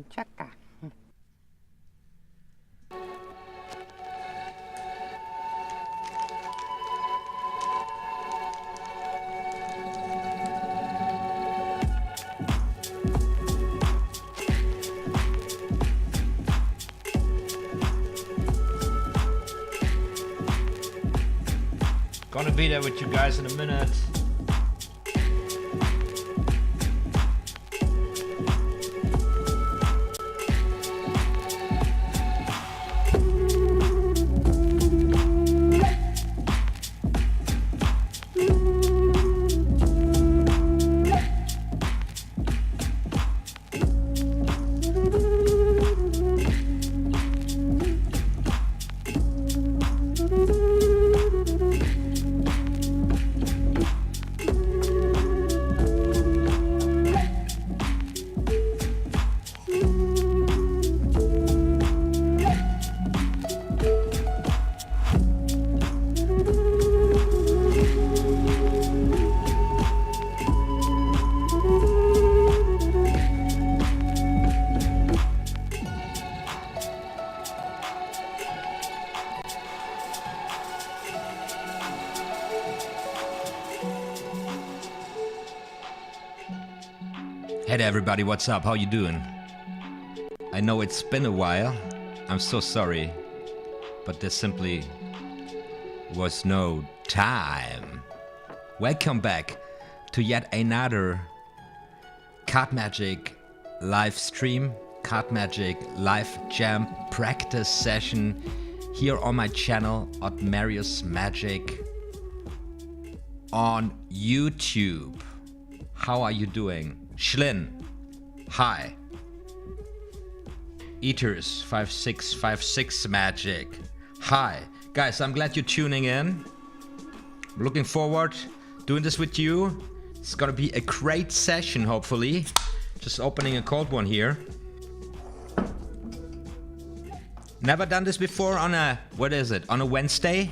Chaka. Gonna be there with you guys in a minute. Hey there everybody, what's up? How you doing? I know it's been a while. I'm so sorry, but there simply was no time. Welcome back to yet another Card Magic live stream, Card Magic live jam practice session here on my channel OTHMARIUS Magic on YouTube. How are you doing? Schlin, hi. Eaters 5656 Magic, hi. Guys, I'm glad you're tuning in. I'm looking forward doing this with you. It's gonna be a great session, hopefully. Just opening a cold one here. Never done this before on a, what is it? On a Wednesday,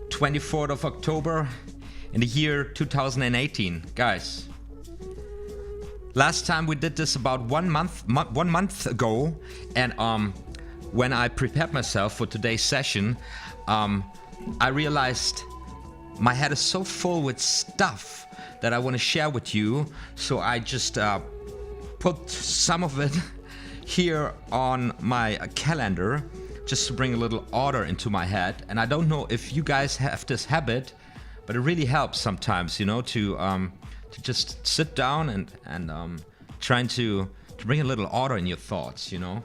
24th of October in the year 2018. Guys, last time we did this about one month ago, and when I prepared myself for today's session, I realized my head is so full with stuff that I want to share with you, so I just put some of it here on my calendar just to bring a little order into my head. And I don't know if you guys have this habit, but it really helps sometimes, you know, to just sit down and trying to bring a little order in your thoughts, you know.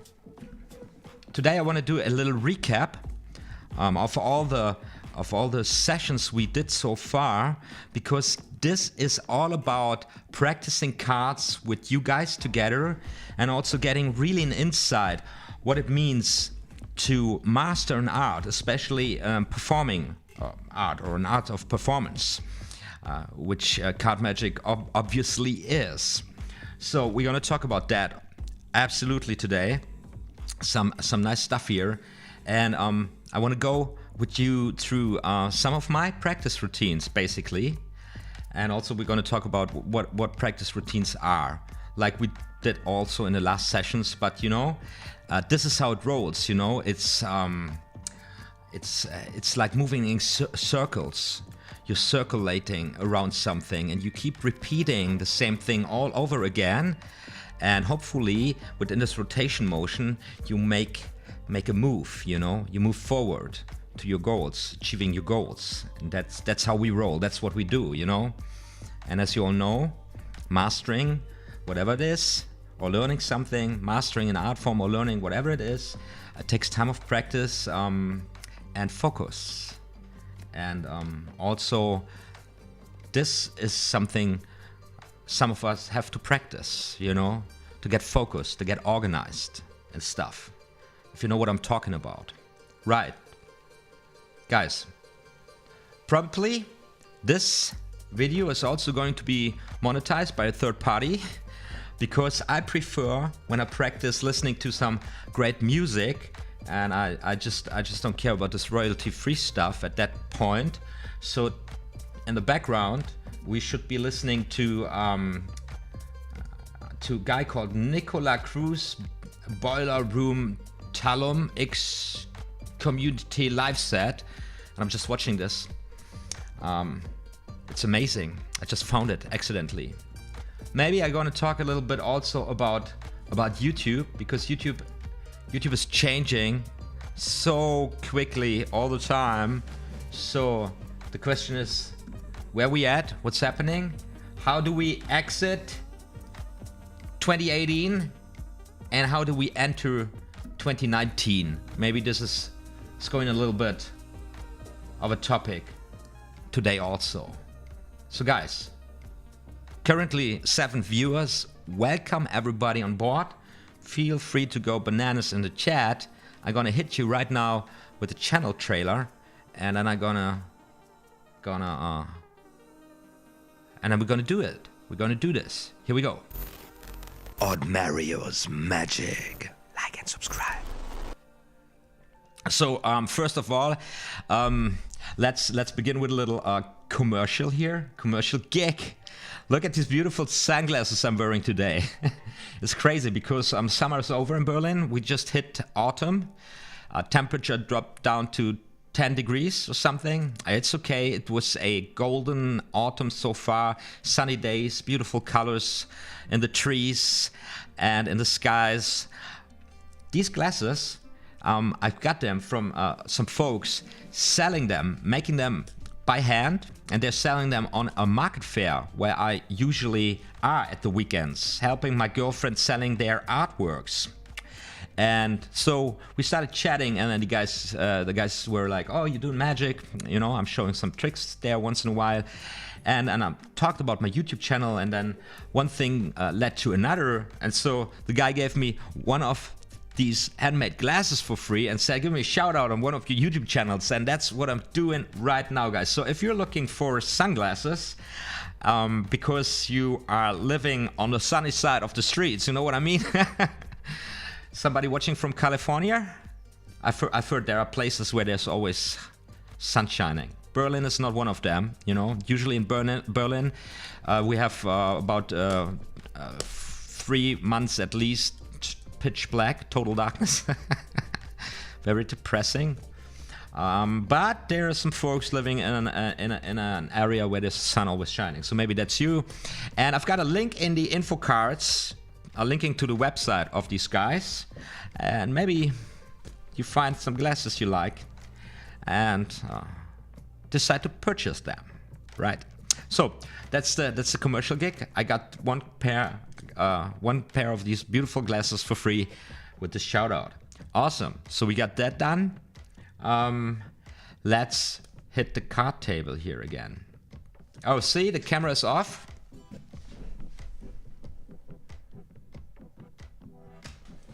Today I want to do a little recap of all the sessions we did so far, because this is all about practicing cards with you guys together and also getting really an insight what it means to master an art, especially performing art or an art of performance. Which Card Magic obviously is. So we're gonna talk about that absolutely today. Some nice stuff here, and I want to go with you through some of my practice routines, basically, and also we're gonna talk about what practice routines are, like we did also in the last sessions. But you know, this is how it rolls. You know, it's like moving in circles. You're circulating around something and you keep repeating the same thing all over again, and hopefully within this rotation motion you make a move, you know, you move forward to your goals, achieving your goals. And that's how we roll, that's what we do, you know. And as you all know, mastering whatever it is, or learning something, mastering an art form or learning whatever it is, it takes time of practice and focus. And also, this is something some of us have to practice, you know, to get focused, to get organized and stuff, if you know what I'm talking about. Right. Guys, probably this video is also going to be monetized by a third party, because I prefer, when I practice, listening to some great music. And I just don't care about this royalty-free stuff at that point. So in the background, we should be listening to to a guy called Nicola Cruz, Boiler Room Talum X Community Live Set. And I'm just watching this. It's amazing. I just found it accidentally. Maybe I'm gonna talk a little bit also about YouTube, because YouTube is changing so quickly all the time. So the question is, where we at? What's happening? How do we exit 2018? And how do we enter 2019? Maybe this is going a little bit of a topic today also. So guys, currently 7 viewers. Welcome everybody on board. Feel free to go bananas in the chat. I'm gonna hit you right now with the channel trailer, and then I'm gonna and then we're gonna do it. We're gonna do this. Here we go. OTHMARIUS Magic. Like and subscribe. So first of all, let's begin with a little commercial here. Commercial gig. Look at these beautiful sunglasses I'm wearing today. It's crazy because summer's over in Berlin. We just hit autumn. Temperature dropped down to 10 degrees or something. It's okay. It was a golden autumn so far. Sunny days, beautiful colors in the trees and in the skies. These glasses, I've got them from some folks selling them, making them by hand, and they're selling them on a market fair where I usually are at the weekends, helping my girlfriend selling their artworks. And so we started chatting, and then the guys were like, "Oh, you're doing magic?" You know, I'm showing some tricks there once in a while, and I talked about my YouTube channel, and then one thing led to another, and so the guy gave me one of these handmade glasses for free and said, "Give me a shout out on one of your YouTube channels," and that's what I'm doing right now, guys. So if you're looking for sunglasses, because you are living on the sunny side of the streets, you know what I mean? Somebody watching from California? I've heard there are places where there's always sun shining. Berlin is not one of them, you know. Usually in Berlin, we have about 3 months at least pitch black, total darkness. Very depressing. But there are some folks living in an area where there's sun always shining. So maybe that's you. And I've got a link in the info cards, linking to the website of these guys, and maybe you find some glasses you like and decide to purchase them, right? So that's the commercial gig. I got one pair of these beautiful glasses for free with this shout out. Awesome. So we got that done. Let's hit the card table here again. Oh, see, the camera is off.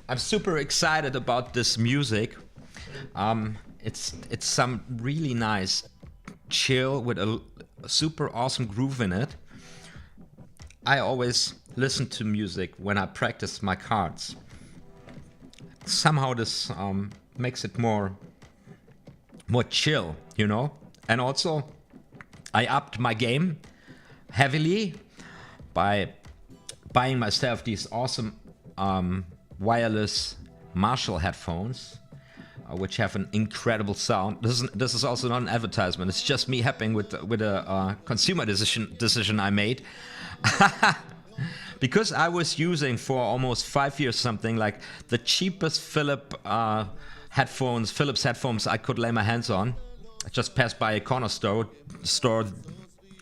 I'm super excited about this music. It's some really nice chill with a super awesome groove in it. I always listen to music when I practice my cards. Somehow this makes it more chill, you know. And also, I upped my game heavily by buying myself these awesome wireless Marshall headphones, which have an incredible sound. This is also not an advertisement. It's just me happy with a consumer decision I made. Because I was using for almost 5 years something like the cheapest Philips headphones I could lay my hands on. I just passed by a corner store.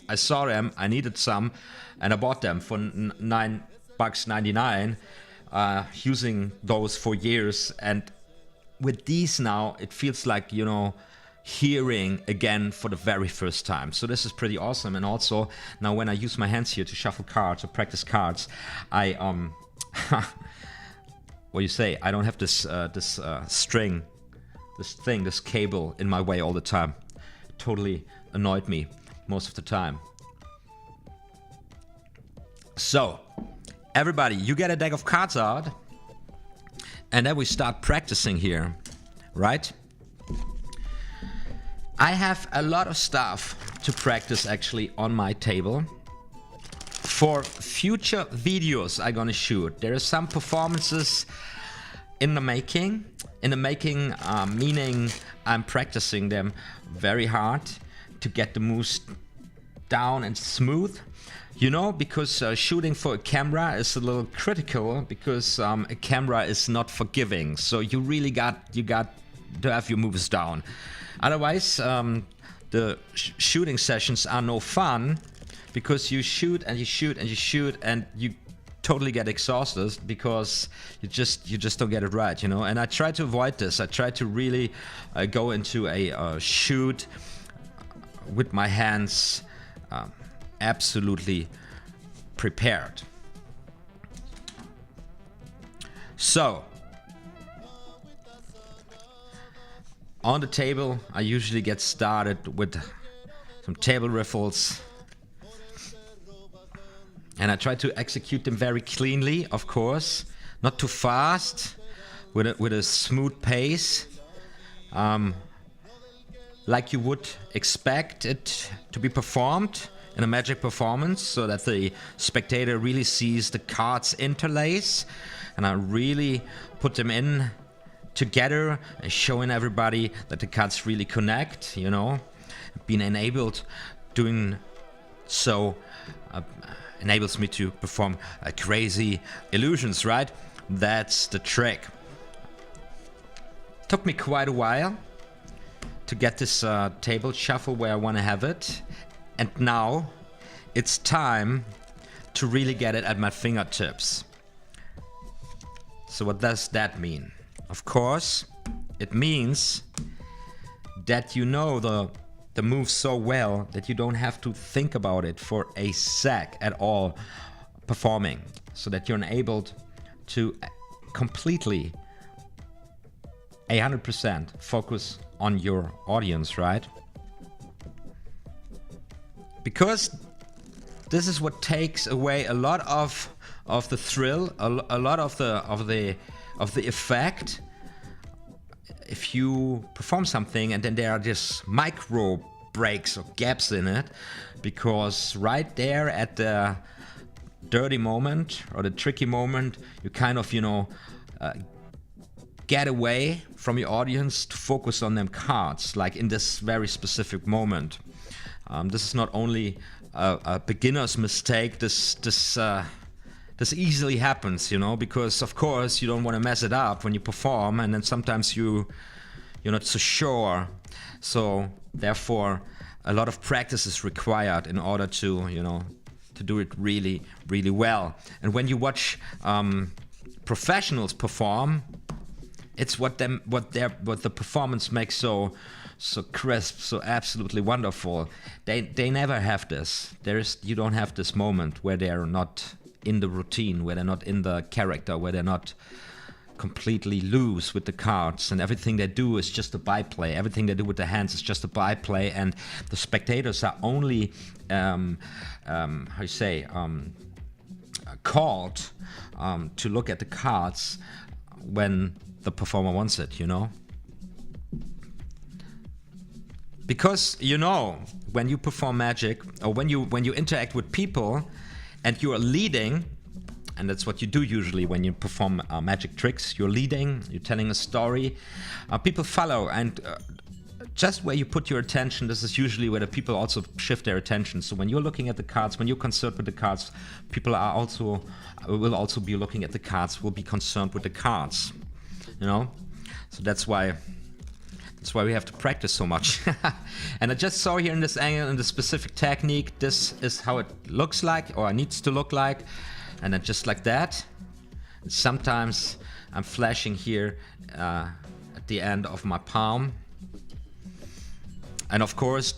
I saw them, I needed some, and I bought them for $9.99. Using those for years, and with these now it feels like, you know, hearing again for the very first time. So this is pretty awesome. And also now when I use my hands here to shuffle cards or practice cards, I what do you say, I don't have this string, this cable in my way all the time. It totally annoyed me most of the time. So everybody, you get a deck of cards out, and then we start practicing here, right? I have a lot of stuff to practice actually on my table. for future videos I'm gonna shoot, there are some performances in the making. Meaning I'm practicing them very hard to get the moves down and smooth. You know, because shooting for a camera is a little critical, because a camera is not forgiving. So you really got to have your moves down. Otherwise, the shooting sessions are no fun, because you shoot and you shoot and you shoot and you totally get exhausted because you just don't get it right, you know. And I try to avoid this. I try to really go into a shoot with my hands absolutely prepared. So on the table, I usually get started with some table riffles. And I try to execute them very cleanly, of course, not too fast, with a smooth pace, like you would expect it to be performed in a magic performance, so that the spectator really sees the cards interlace, and I really put them in together, and showing everybody that the cards really connect, you know. Being enabled, doing so enables me to perform crazy illusions, right? That's the trick. Took me quite a while to get this table shuffle where I want to have it, and now it's time to really get it at my fingertips. So what does that mean? Of course, it means that you know the move so well that you don't have to think about it for a sec at all performing, so that you're enabled to completely 100% focus on your audience, right? Because this is what takes away a lot of the thrill, a lot of the effect. If you perform something and then there are just micro breaks or gaps in it, because right there at the dirty moment or the tricky moment, you kind of, you know, get away from your audience to focus on them cards, like in this very specific moment. This is not only a beginner's mistake, this easily happens, you know, because of course you don't want to mess it up when you perform, and then sometimes you're not so sure. So therefore a lot of practice is required in order to, you know, to do it really, really well. And when you watch professionals perform, it's what the performance makes so crisp, so absolutely wonderful. They never have this. You don't have this moment where they're not in the routine, where they're not in the character, where they're not completely loose with the cards, and everything they do is just a byplay. Everything they do with the hands is just a byplay, and the spectators are only called to look at the cards when the performer wants it, you know. Because, you know, when you perform magic, or when you interact with people and you are leading, and that's what you do usually when you perform magic tricks, you're leading, you're telling a story, people follow, and just where you put your attention, this is usually where the people also shift their attention. So when you're looking at the cards, when you're concerned with the cards, people will also be looking at the cards, will be concerned with the cards, you know. So that's why we have to practice so much. And I just saw here in this angle, in the specific technique, this is how it looks like, or needs to look like. And then just like that. And sometimes I'm flashing here at the end of my palm. And of course,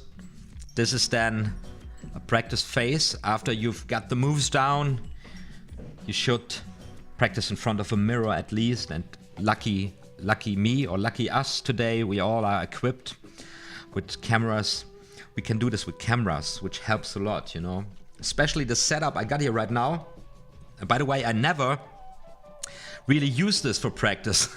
this is then a practice phase. After you've got the moves down, you should practice in front of a mirror at least. And lucky me, or lucky us today, we all are equipped with cameras. We can do this with cameras, which helps a lot, you know. Especially the setup I got here right now. And by the way, I never really use this for practice.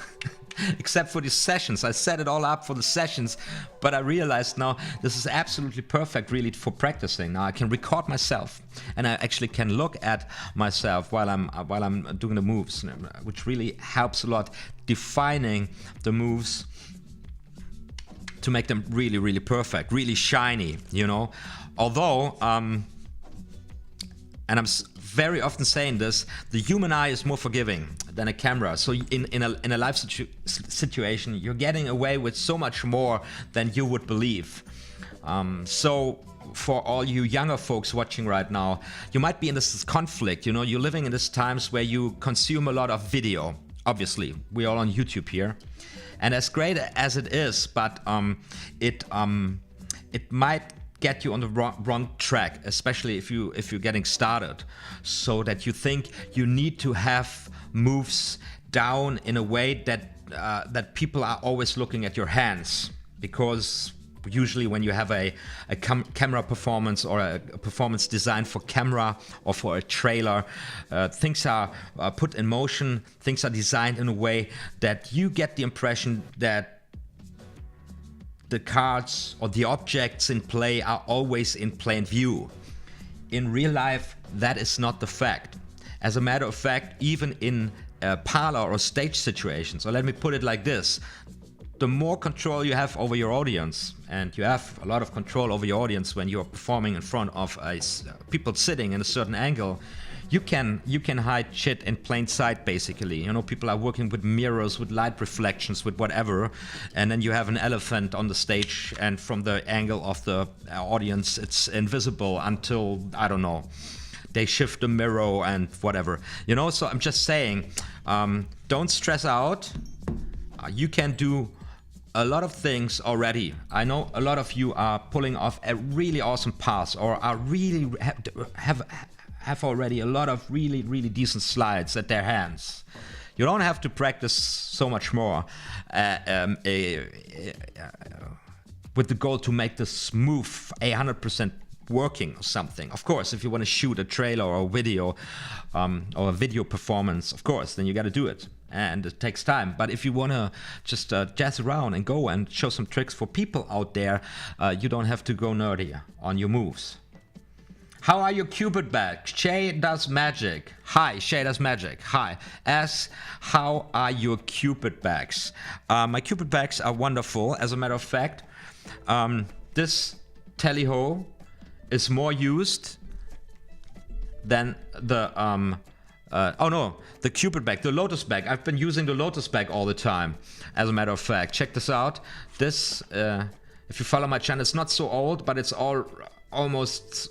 except for these sessions. I set it all up for the sessions, but I realized now this is absolutely perfect really for practicing. Now I can record myself, and I actually can look at myself while I'm doing the moves, which really helps a lot defining the moves to make them really, really perfect, really shiny, you know. Although, and I'm very often saying this, the human eye is more forgiving than a camera. So in a live situation, you're getting away with so much more than you would believe. So for all you younger folks watching right now, you might be in this conflict, you know, you're living in these times where you consume a lot of video. Obviously, we're all on YouTube here. And as great as it is, but it might get you on the wrong track, especially if you're getting started, so that you think you need to have moves down in a way that people are always looking at your hands, because usually when you have a camera performance or a performance designed for camera or for a trailer, things are put in motion, things are designed in a way that you get the impression that the cards or the objects in play are always in plain view. In real life, that is not the fact. As a matter of fact, even in parlor or stage situations, or let me put it like this, the more control you have over your audience, and you have a lot of control over your audience when you're performing in front of people sitting in a certain angle, you can hide shit in plain sight, basically. You know, people are working with mirrors, with light reflections, with whatever, and then you have an elephant on the stage, and from the angle of the audience, it's invisible until, I don't know, they shift the mirror and whatever. You know, so I'm just saying, don't stress out. You can do a lot of things already. I know a lot of you are pulling off a really awesome pass, or are really have already a lot of really, really decent slides at their hands. You don't have to practice so much more with the goal to make this smooth 100% working or something. Of course, if you want to shoot a trailer or a video or a video performance, of course, then you got to do it. And it takes time. But if you want to just jazz around and go and show some tricks for people out there, you don't have to go nerdy on your moves. How are your Cupid bags? Shay does magic. Hi, Shay does magic. Hi. How are your Cupid bags? My Cupid bags are wonderful. As a matter of fact, this tally-ho is more used than the the Cupid bag, the Lotus bag. I've been using the Lotus bag all the time, as a matter of fact. Check this out. This, if you follow my channel, it's not so old, but it's almost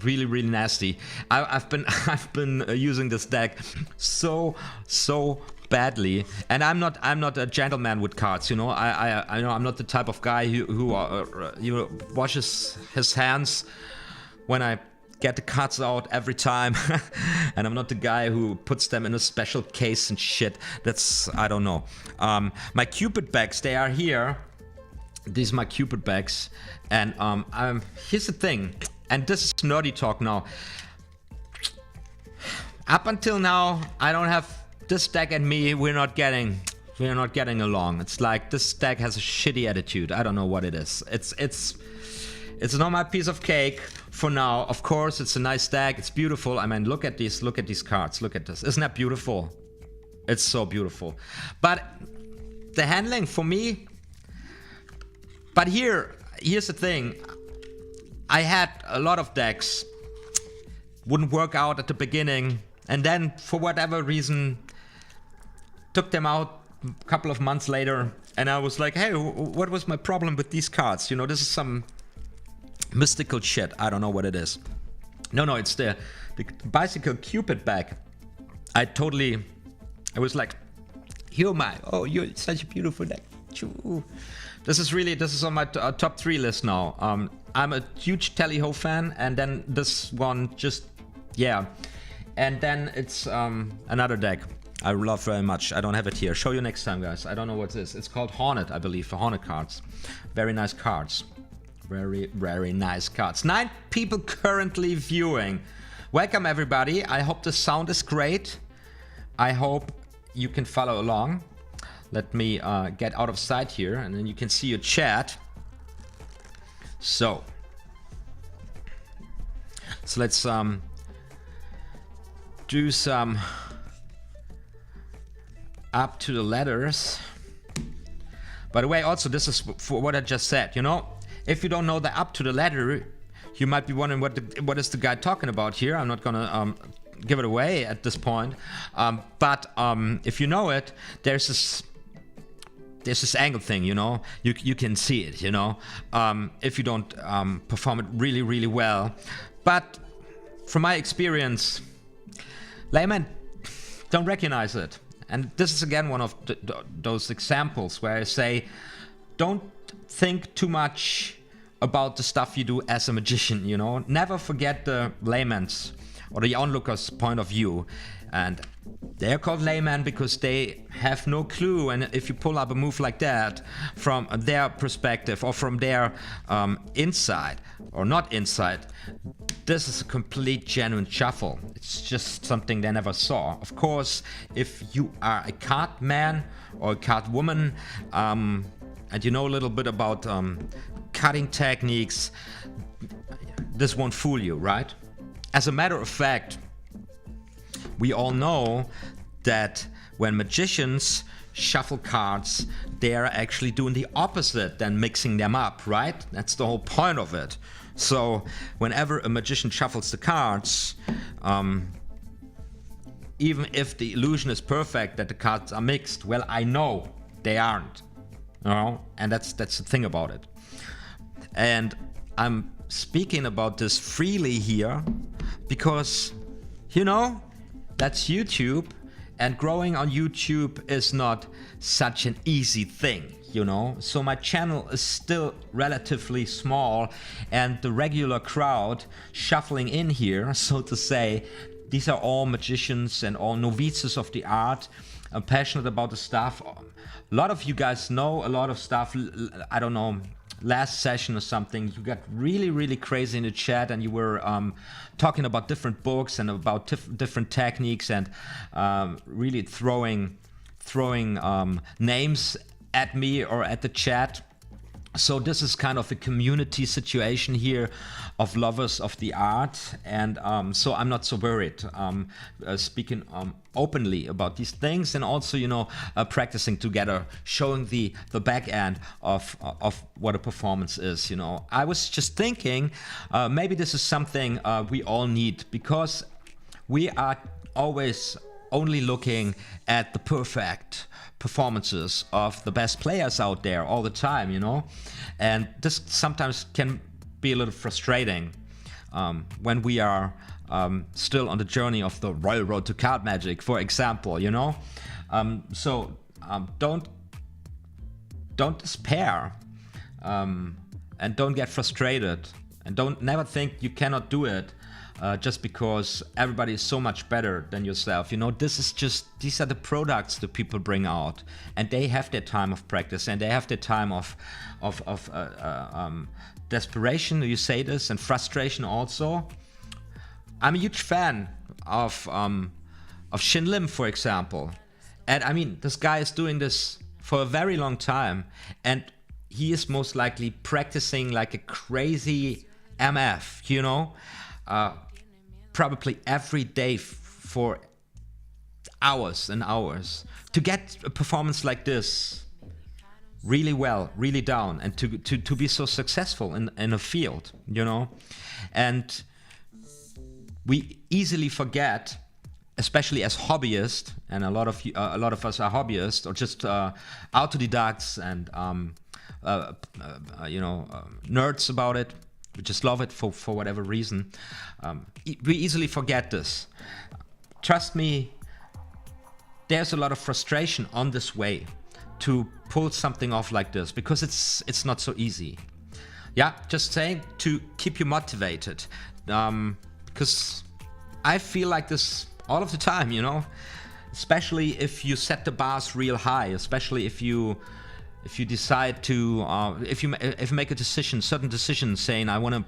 really, really nasty. I've been using this deck so badly, and I'm not a gentleman with cards, you know. I know I'm not the type of guy who washes his hands when I get the cards out every time, and I'm not the guy who puts them in a special case and shit. That's, I don't know. My Cupid bags, they are here. These are my Cupid bags, and here's the thing, and this is nerdy talk now. Up until now, I don't have this deck and me. We're not getting along. It's like this deck has a shitty attitude. I don't know what it is. It's not my piece of cake for now. Of course, it's a nice deck. It's beautiful. I mean, look at these cards. Look at this. Isn't that beautiful? It's so beautiful. But the handling for me. But here's the thing. I had a lot of decks, wouldn't work out at the beginning, and then for whatever reason, took them out a couple of months later, and I was like, hey, what was my problem with these cards? You know, this is some mystical shit. I don't know what it is. No, it's the bicycle Cupid bag. I was like, you're such a beautiful deck. This is on my top 3 list now. I'm a huge tally-ho fan, and then this one and then it's another deck I love very much. I don't have it here. Show you next time, guys. I don't know what this is. It's called Hornet, I believe, for Hornet cards. Very nice cards. Very, very nice cards. 9 people currently viewing. Welcome, everybody. I hope the sound is great. I hope you can follow along. let me get out of sight here, and then you can see your chat. So let's do some up to the letters. By the way, also this is for what I just said, you know, if you don't know the up to the letter, you might be wondering what is the guy talking about here. I'm not gonna give it away at this point, but if you know it, there's this angle thing, you know, you can see it, you know, if you don't perform it really well. But from my experience, laymen don't recognize it. And this is again one of those examples where I say, don't think too much about the stuff you do as a magician, you know. Never forget the layman's or the onlooker's point of view. And they're called laymen because they have no clue. And if you pull up a move like that from their perspective or from their inside or not inside, this is a complete genuine shuffle. It's just something they never saw. Of course, if you are a card man or a card woman, and you know a little bit about cutting techniques, this won't fool you, right? As a matter of fact, we all know that when magicians shuffle cards, they are actually doing the opposite than mixing them up, right? That's the whole point of it. So whenever a magician shuffles the cards, even if the illusion is perfect that the cards are mixed, well, I know they aren't, you know? And that's the thing about it. And I'm speaking about this freely here because, you know, that's YouTube, and growing on YouTube is not such an easy thing, you know. So my channel is still relatively small, and the regular crowd shuffling in here, so to say, these are all magicians and all novices of the art, passionate about the stuff. A lot of you guys know a lot of stuff. I don't know, last session or something, you got really crazy in the chat, and you were talking about different books and about different techniques, and really throwing names at me or at the chat. So this is kind of a community situation here of lovers of the art, and so I'm not so worried speaking openly about these things, and also, you know, practicing together, showing the back end of what a performance is. You know, I was just thinking maybe this is something we all need, because we are always only looking at the perfect performances of the best players out there all the time, you know, and this sometimes can be a little frustrating when we are still on the journey of the royal road to card magic, for example, you know. So don't despair, and don't get frustrated, and don't never think you cannot do it. Just because everybody is so much better than yourself. You know, these are the products that people bring out, and they have their time of practice, and they have their time of desperation, you say this, and frustration also. I'm a huge fan of Shin Lim, for example. And I mean, this guy is doing this for a very long time, and he is most likely practicing like a crazy MF, you know? Probably every day for hours and hours to get a performance like this really well, really down, and to be so successful in a field, you know. And we easily forget, especially as hobbyists, and a lot of us are hobbyists or just autodidacts and nerds about it. We just love it for whatever reason. We easily forget this. Trust me, there's a lot of frustration on this way to pull something off like this, because it's not so easy. Yeah, just saying to keep you motivated, because I feel like this all of the time, you know, especially if you set the bars real high, especially if you if you decide to, if you make a decision, certain decision, saying I wanna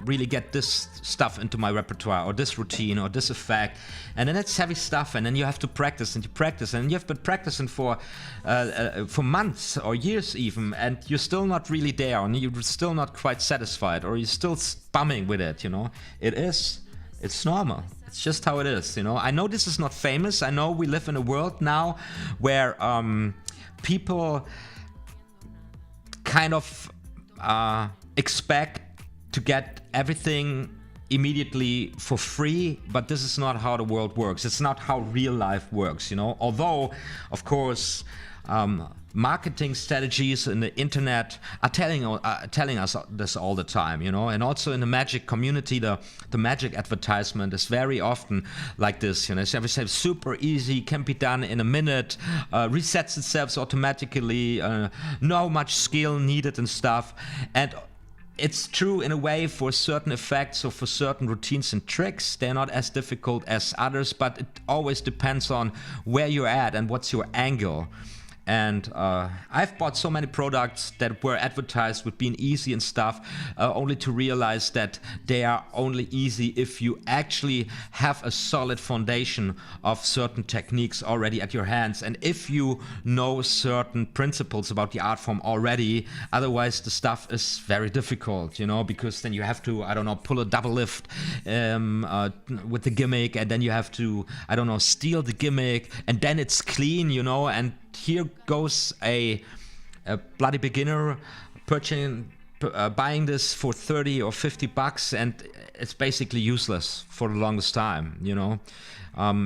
really get this stuff into my repertoire, or this routine, or this effect, and then it's heavy stuff, and then you have to practice and you practice, and you have been practicing for months or years even, and you're still not really there, and you're still not quite satisfied, or you're still bumming with it. You know, it's normal. It's just how it is. You know, I know this is not famous. I know we live in a world now where people kind of expect to get everything immediately for free, but this is not how the world works. It's not how real life works, you know. Although, of course, marketing strategies in the internet are telling us this all the time, you know. And also in the magic community, the magic advertisement is very often like this, you know. So everything super easy, can be done in a minute, resets itself automatically, no much skill needed and stuff. And it's true in a way for certain effects or for certain routines and tricks. They're not as difficult as others, but it always depends on where you're at and what's your angle. And I've bought so many products that were advertised with being easy and stuff, only to realize that they are only easy if you actually have a solid foundation of certain techniques already at your hands, and if you know certain principles about the art form already. Otherwise the stuff is very difficult, you know, because then you have to, I don't know, pull a double lift with the gimmick, and then you have to, I don't know, steal the gimmick, and then it's clean, you know. And here goes a bloody beginner buying this for 30 or 50 bucks, and it's basically useless for the longest time, you know.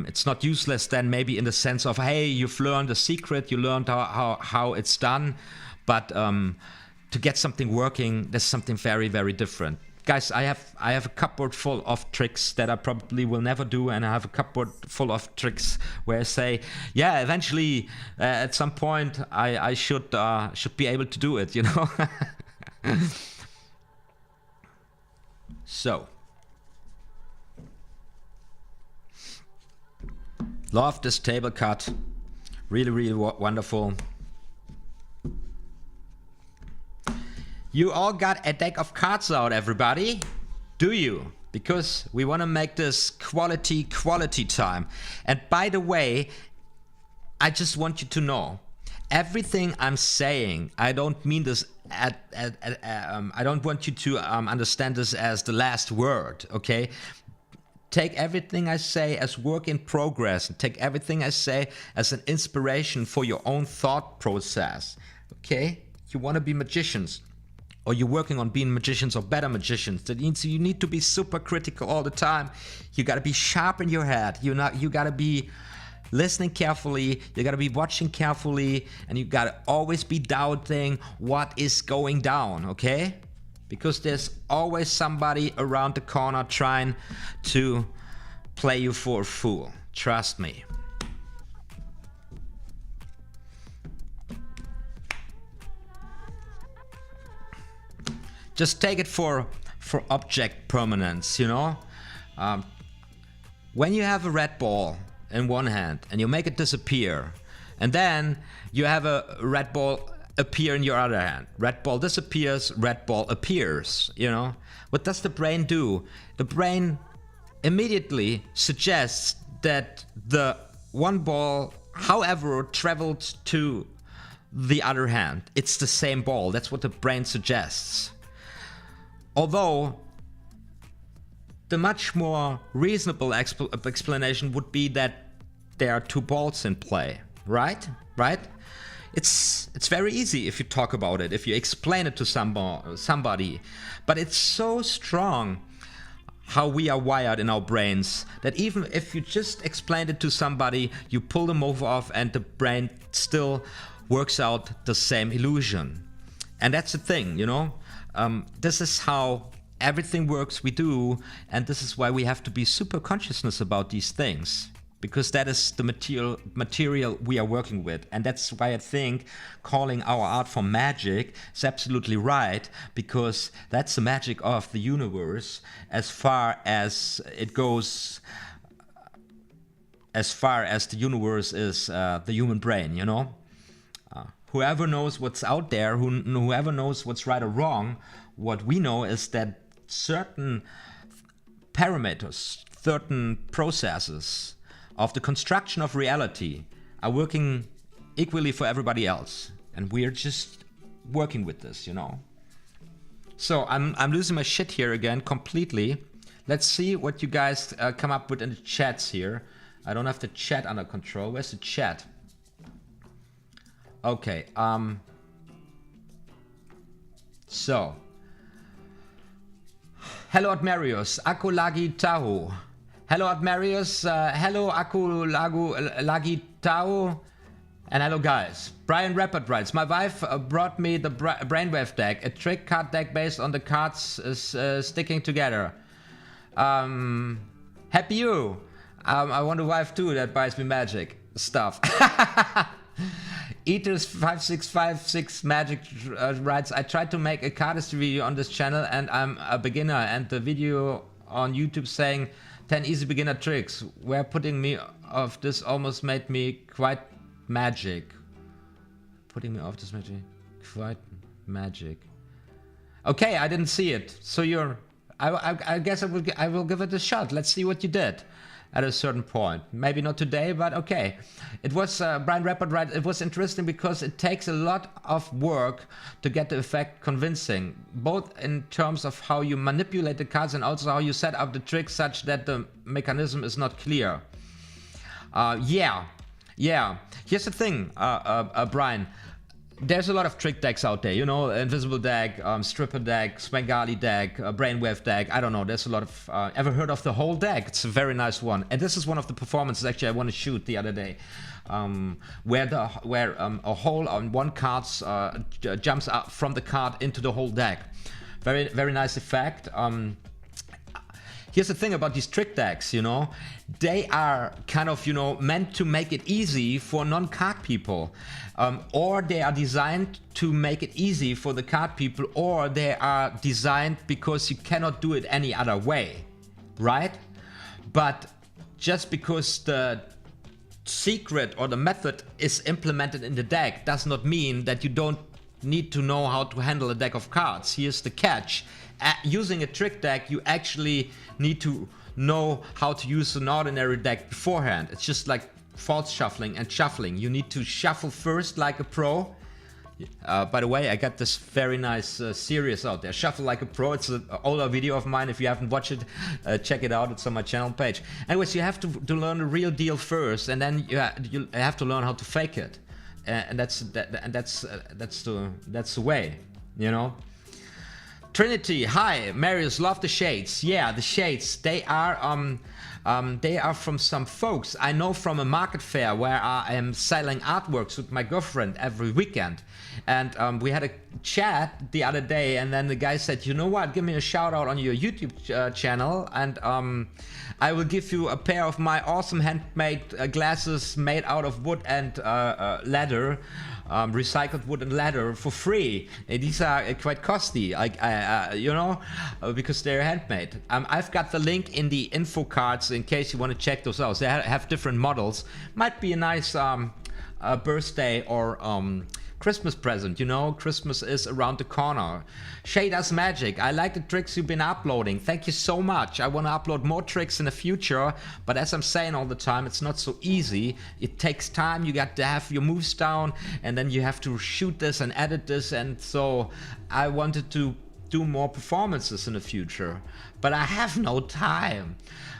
It's not useless then maybe in the sense of, hey, you've learned a secret, you learned how it's done, but to get something working, there's something very, very different. Guys, I have a cupboard full of tricks that I probably will never do, and I have a cupboard full of tricks where I say, yeah, eventually at some point I should be able to do it, you know. So, love this table cut, really, really wonderful. You all got a deck of cards out, everybody? Do you? Because we want to make this quality time. And by the way, I just want you to know, everything I'm saying, I don't mean this I don't want you to understand this as the last word, okay? Take everything I say as work in progress, and take everything I say as an inspiration for your own thought process, okay? You want to be magicians, or you're working on being magicians or better magicians. That means you need to be super critical all the time. You got to be sharp in your head. You got to be listening carefully. You got to be watching carefully, and you got to always be doubting what is going down, okay? Because there's always somebody around the corner trying to play you for a fool. Trust me. Just take it for object permanence, you know? When you have a red ball in one hand and you make it disappear, and then you have a red ball appear in your other hand. Red ball disappears, red ball appears, you know? What does the brain do? The brain immediately suggests that the one ball, however, traveled to the other hand. It's the same ball. That's what the brain suggests. Although, the much more reasonable explanation would be that there are two balls in play, right? Right? It's very easy if you talk about it, if you explain it to somebody. But it's so strong how we are wired in our brains that even if you just explained it to somebody, you pull the move off and the brain still works out the same illusion. And that's the thing, you know? This is how everything works we do, and this is why we have to be super conscious about these things, because that is the material we are working with. And that's why I think calling our art form magic is absolutely right, because that's the magic of the universe as far as it goes, as far as the universe is the human brain, you know? whoever knows what's out there, whoever knows what's right or wrong, what we know is that certain parameters, certain processes of the construction of reality are working equally for everybody else. And we're just working with this, you know. So I'm losing my shit here again completely. Let's see what you guys come up with in the chats here. I don't have the chat under control. Where's the chat? Okay, so hello OTHMARIUS, Aku Lagi Tahu. Hello OTHMARIUS, hello Aku Lagi Tahu, and hello guys. Brian Rappert writes, my wife brought me the brainwave deck, a trick card deck based on the cards sticking together. Happy you. I want a wife too that buys me magic stuff. Eaters5656 Magic writes, I tried to make a cardistry video on this channel and I'm a beginner, and the video on YouTube saying 10 easy beginner tricks were putting me off. This almost made me quite magic. Putting me off this magic. Quite magic. Okay, I didn't see it. So you're... I guess I will give it a shot. Let's see what you did at a certain point. Maybe not today, but okay. It was, Brian Rappert, right? It was interesting because it takes a lot of work to get the effect convincing, both in terms of how you manipulate the cards and also how you set up the trick such that the mechanism is not clear. Yeah. Here's the thing, Brian. There's a lot of trick decks out there, you know, Invisible deck, Stripper deck, Svengali deck, Brainwave deck, I don't know, there's a lot of, ever heard of the whole deck? It's a very nice one. And this is one of the performances actually I want to shoot the other day, where a hole on one card jumps up from the card into the whole deck. Very nice effect. Here's the thing about these trick decks, you know, they are kind of, you know, meant to make it easy for non-card people, or they are designed to make it easy for the card people, or they are designed because you cannot do it any other way, right? But just because the secret or the method is implemented in the deck does not mean that you don't need to know how to handle a deck of cards. Here's the catch. Using a trick deck, you actually need to know how to use an ordinary deck beforehand. It's just like false shuffling and shuffling. You need to shuffle first like a pro. By the way, I got this very nice series out there, Shuffle Like a Pro. It's an older video of mine. If you haven't watched it, check it out. It's on my channel page. Anyways, you have to learn the real deal first, and then you have to learn how to fake it. And that's the way, you know. Trinity, hi, Marius, love the shades. Yeah, the shades, they are from some folks I know from a market fair where I am selling artworks with my girlfriend every weekend. And we had a chat the other day, and then the guy said, you know what, give me a shout out on your YouTube channel, and I will give you a pair of my awesome handmade glasses made out of wood and leather. Recycled wood and leather for free. These are quite costly, you know, because they're handmade. I've got the link in the info cards in case you want to check those out. They have different models. Might be a nice birthday or Christmas present, you know. Christmas is around the corner. Shaders Magic, I like the tricks you've been uploading. Thank you so much. I want to upload more tricks in the future, but as I'm saying all the time, it's not so easy. It takes time. You got to have your moves down, and then you have to shoot this and edit this, and so I wanted to do more performances in the future, but I have no time.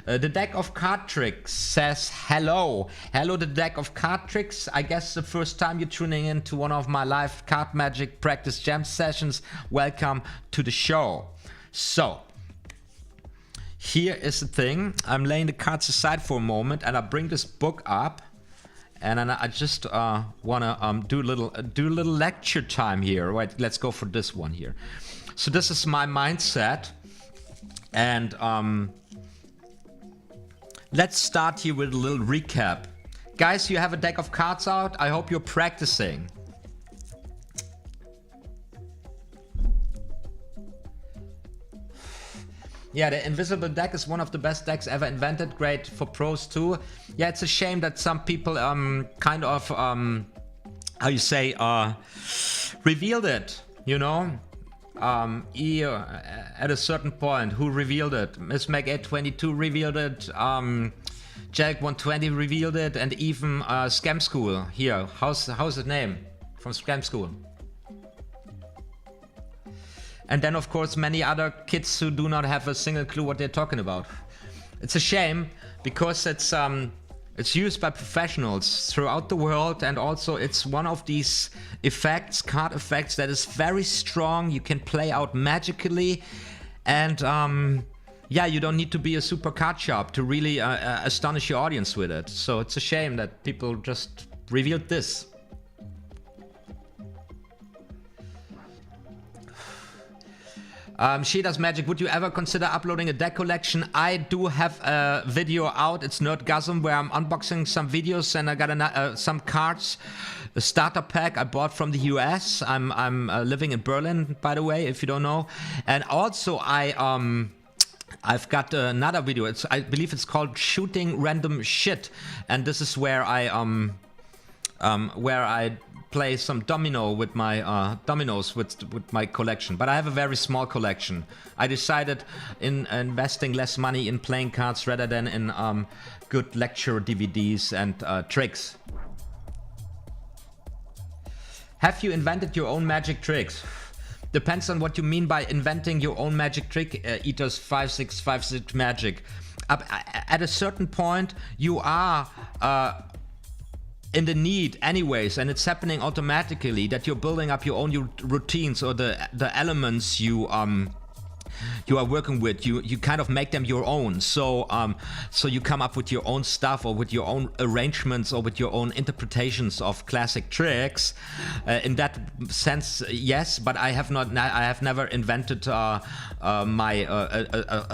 The deck of card tricks says hello. Hello, the deck of card tricks. I guess the first time you're tuning in to one of my live card magic practice jam sessions. Welcome to the show. So, here is the thing. I'm laying the cards aside for a moment, and I bring this book up, and then I just wanna do a little lecture time here. Right, let's go for this one here. So this is my mindset, and let's start here with a little recap. Guys, you have a deck of cards out. I hope you're practicing. Yeah, the Invisible deck is one of the best decks ever invented. Great for pros too. Yeah, it's a shame that some people kind of how you say, revealed it, you know. At a certain point, who revealed it? Miss Mac 822 revealed it, Jack 120 revealed it, and even Scam School here. How's the name from Scam School? And then of course many other kids who do not have a single clue what they're talking about. It's a shame because it's used by professionals throughout the world, and also it's one of these effects, card effects, that is very strong. You can play out magically, and yeah, you don't need to be a super card sharp to really astonish your audience with it. So it's a shame that people just revealed this. She does magic. Would you ever consider uploading a deck collection? I do have a video out. It's Nerdgasm, where I'm unboxing some videos, and I got some cards, a starter pack I bought from the US. I'm living in Berlin, by the way, if you don't know. And also I've got another video. I believe it's called Shooting Random Shit, and this is where I play some domino with my dominoes with my collection. But I have a very small collection. I decided in investing less money in playing cards rather than in good lecture DVDs and tricks. Have you invented your own magic tricks? Depends on what you mean by inventing your own magic trick. Eaters 5656 magic. At a certain point, you are in the need anyways, and it's happening automatically that you're building up your own routines, or the elements you are working with, you kind of make them your own. So so you come up with your own stuff, or with your own arrangements, or with your own interpretations of classic tricks. In that sense, yes, but I have never invented a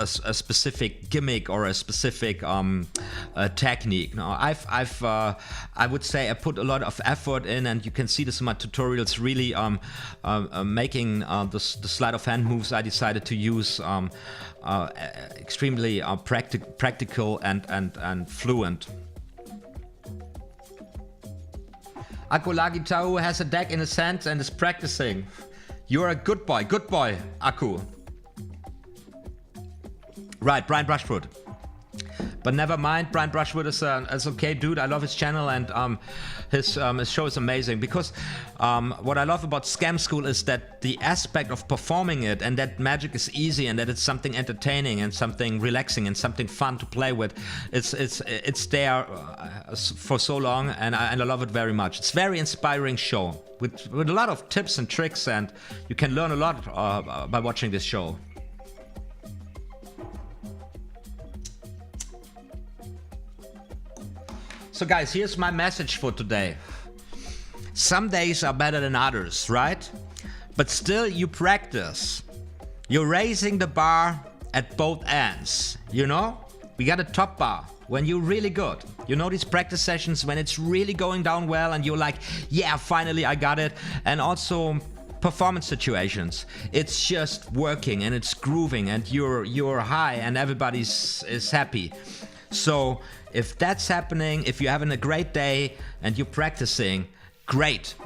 specific gimmick or a specific technique. No, I would say I put a lot of effort in, and you can see this in my tutorials, really making the sleight of hand moves I decided to use extremely practical and fluent. Akulagi Tau has a deck in his hand and is practicing. You're a good boy, Aku. Right, Brian Brushwood. But never mind, Brian Brushwood is okay dude. I love his channel, and his show is amazing, because what I love about Scam School is that the aspect of performing it, and that magic is easy, and that it's something entertaining and something relaxing and something fun to play with. It's there for so long, and I love it very much. It's a very inspiring show with a lot of tips and tricks, and you can learn a lot by watching this show. So guys, here's my message for today. Some days are better than others, right? But still you practice. You're raising the bar at both ends, you know? We got a top bar when you're really good. You know, these practice sessions when it's really going down well and you're like, yeah, finally I got it. And also performance situations. It's just working and it's grooving and you're high and is happy. So if that's happening, if you're having a great day and you're practicing, great.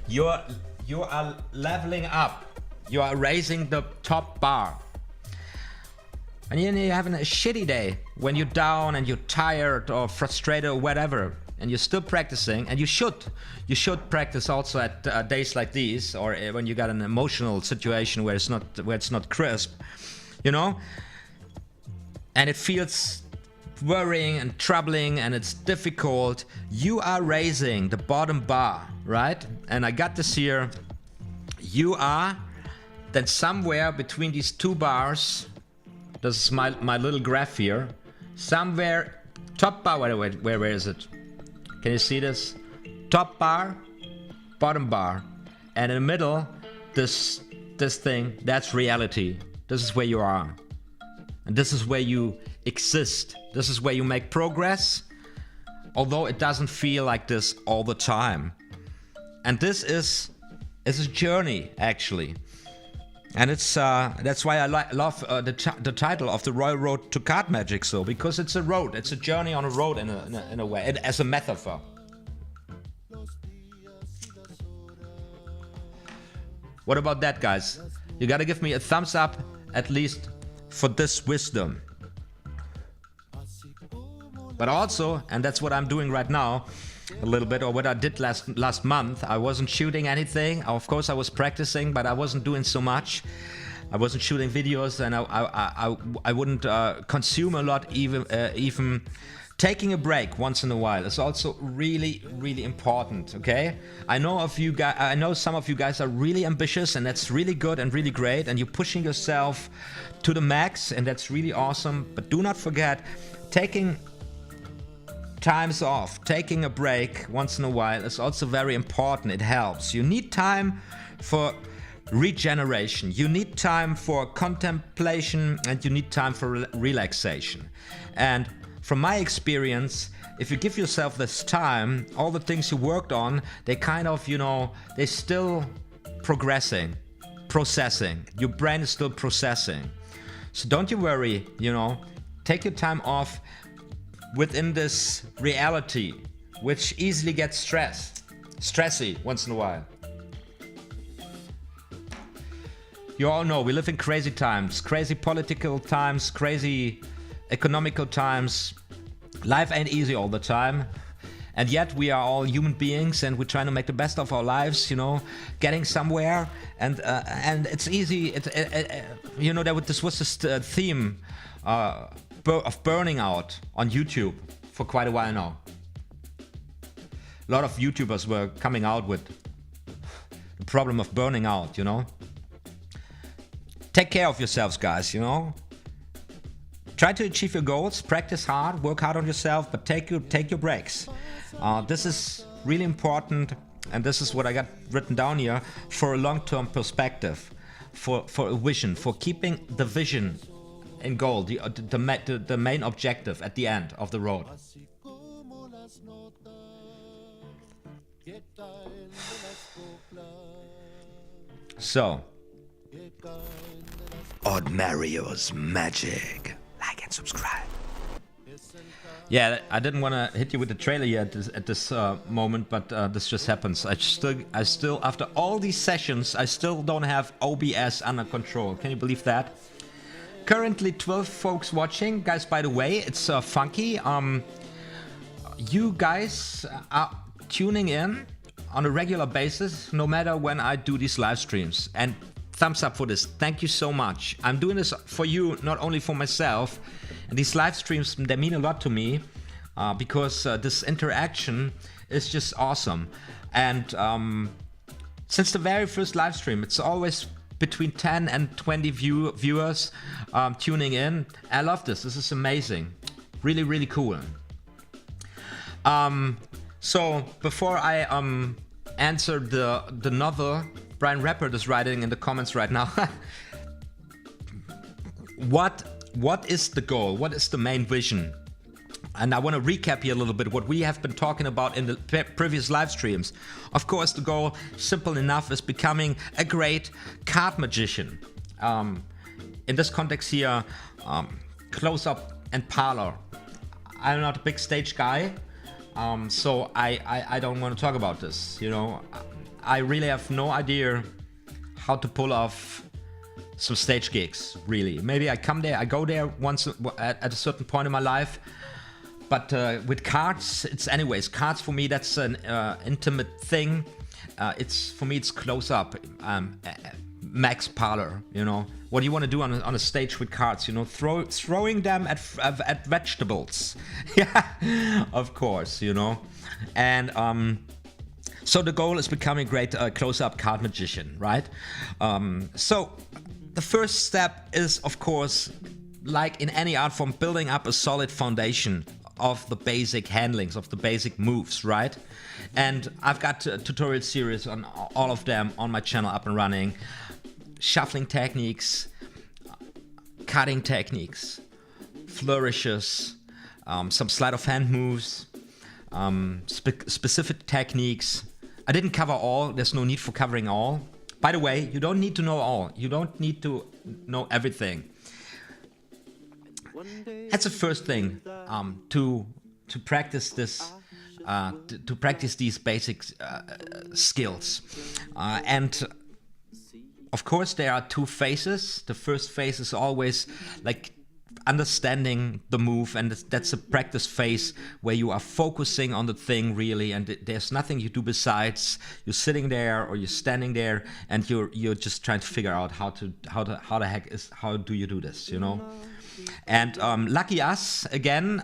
You are leveling up. You are raising the top bar. And then you're having a shitty day when you're down and you're tired or frustrated or whatever, and you're still practicing, and you should practice also at days like these, or when you got an emotional situation where it's not crisp, you know, and it feels worrying and troubling and it's difficult. You are raising the bottom bar, right? And I got this here. You are then somewhere between these two bars. This is my little graph here. Somewhere top bar. Where is it? Can you see this? Top bar, bottom bar, and in the middle, this thing. That's reality. This is where you are, and this is where you exist. This is where you make progress, although it doesn't feel like this all the time. And this is a journey, actually. And it's that's why I love the title of the Royal Road to Card Magic, so because it's a road, it's a journey on a road in a way, as a metaphor. What about that, guys? You gotta give me a thumbs up, at least for this wisdom. But also, and that's what I'm doing right now, a little bit, or what I did last month, I wasn't shooting anything. Of course I was practicing, but I wasn't doing so much. I wasn't shooting videos, and I wouldn't consume a lot. Even taking a break once in a while is also really, really important. Okay, I know some of you guys are really ambitious, and that's really good and really great, and you're pushing yourself to the max, and that's really awesome. But do not forget, taking times off, taking a break once in a while is also very important. It helps. You need time for regeneration, you need time for contemplation, and you need time for relaxation. And from my experience, if you give yourself this time, all the things you worked on, they kind of, they're still processing. Your brain is still processing. So don't you worry, take your time off within this reality, which easily gets stressy once in a while. You all know we live in crazy times, crazy political times, crazy economical times. Life ain't easy all the time, and yet we are all human beings, and we're trying to make the best of our lives, getting somewhere. And it's easy. This was this theme of burning out on YouTube for quite a while now. A lot of YouTubers were coming out with the problem of burning out, Take care of yourselves, guys, Try to achieve your goals, practice hard, work hard on yourself, but take your breaks. This is really important, and this is what I got written down here, for a long-term perspective, for a vision, for keeping the vision in goal, the main objective at the end of the road. So, OTHMARIUS Magic. Like and subscribe. Yeah, I didn't want to hit you with the trailer yet at this moment, but this just happens. I still, after all these sessions, I still don't have OBS under control. Can you believe that? Currently 12 folks watching. Guys, by the way, it's funky. You guys are tuning in on a regular basis, no matter when I do these live streams. And thumbs up for this. Thank you so much. I'm doing this for you, not only for myself. And these live streams, they mean a lot to me because this interaction is just awesome. And since the very first live stream, it's always between 10 and 20 viewers tuning in. I love this. This is amazing. Really, really cool. So before I answer the novel Brian Rappert is writing in the comments right now, what is the goal? What is the main vision? And I want to recap here a little bit what we have been talking about in the previous live streams. Of course, the goal, simple enough, is becoming a great card magician. In this context here, close-up and parlor. I'm not a big stage guy, so I don't want to talk about this. I really have no idea how to pull off some stage gigs, really. Maybe I go there once at a certain point in my life. But with cards, it's cards for me, that's an intimate thing. For me, it's close up, max parlor, What do you want to do on a stage with cards, throwing them at vegetables. Yeah, of course, And so the goal is becoming a great close-up card magician, right? So the first step is, of course, like in any art form, building up a solid foundation of the basic handlings, of the basic moves, right? And I've got a tutorial series on all of them on my channel up and running. Shuffling techniques, cutting techniques, flourishes, some sleight of hand moves, specific techniques. I didn't cover all, there's no need for covering all. By the way, you don't need to know all, you don't need to know everything. That's the first thing, to practice this, to practice these basic skills. And of course, there are two phases. The first phase is always like understanding the move, and that's a practice phase where you are focusing on the thing really, and there's nothing you do besides you're sitting there or you're standing there, and you're just trying to figure out how do you do this, you know. And lucky us, again,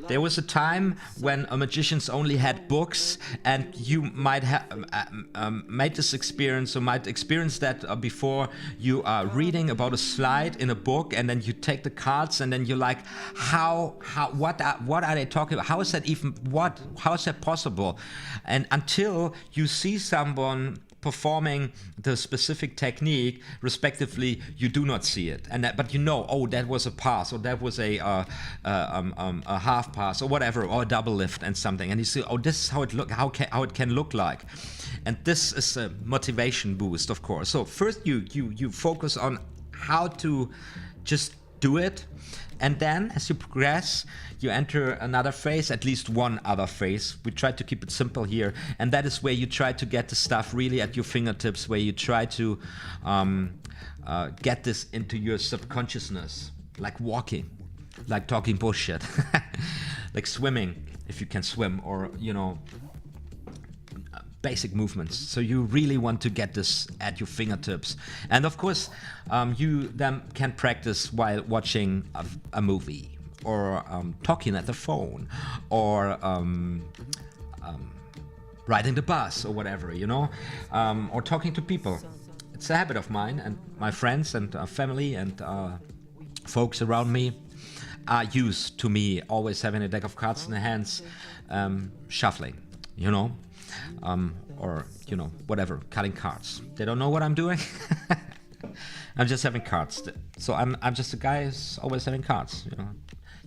there was a time when magicians only had books, and you might have made this experience, or might experience that before. You are reading about a slide in a book, and then you take the cards, and then you're like, what are they talking about? How is that even, how is that possible? And until you see someone performing the specific technique, respectively, you do not see it, and but you know, oh, that was a pass, or that was a half pass, or whatever, or a double lift and something, and you see, oh, this is how it can look like, and this is a motivation boost, of course. So first you focus on how to just do it, and then as you progress, you enter another phase, at least one other phase. We try to keep it simple here, and that is where you try to get the stuff really at your fingertips, where you try to get this into your subconsciousness, like walking, like talking bullshit, like swimming, if you can swim, or, you know, basic movements. So you really want to get this at your fingertips. And of course, you then can practice while watching a movie, or talking at the phone, or riding the bus, or whatever, you know, or talking to people. It's a habit of mine, and my friends and family and folks around me are used to me always having a deck of cards in their hands, shuffling, you know, or, you know, whatever, cutting cards. They don't know what I'm doing. I'm just having cards. So I'm just a guy who's always having cards, you know.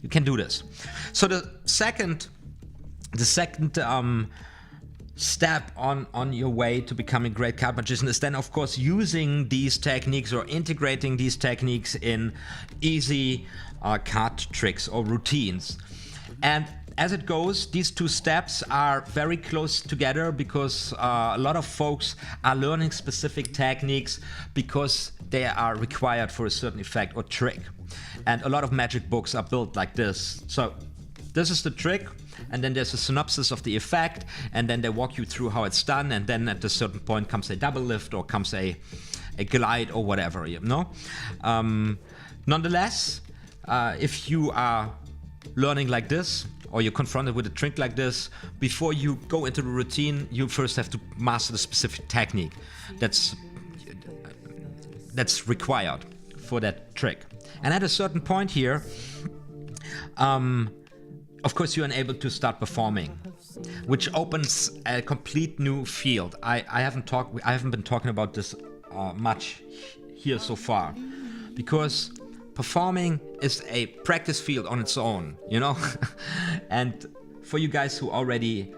You can do this. So the second step on your way to becoming a great card magician is then, of course, using these techniques, or integrating these techniques in easy card tricks or routines. And as it goes, these two steps are very close together, because a lot of folks are learning specific techniques because they are required for a certain effect or trick. And a lot of magic books are built like this. So this is the trick, and then there's a synopsis of the effect, and then they walk you through how it's done, and then at a certain point comes a double lift, or comes a glide, or whatever, you know. Nonetheless, if you are learning like this, or you're confronted with a trick like this, before you go into the routine, you first have to master the specific technique that's required for that trick. And at a certain point here, of course, you're enabled to start performing, which opens a complete new field. I haven't been talking about this much here so far, because performing is a practice field on its own, you know. And for you guys who already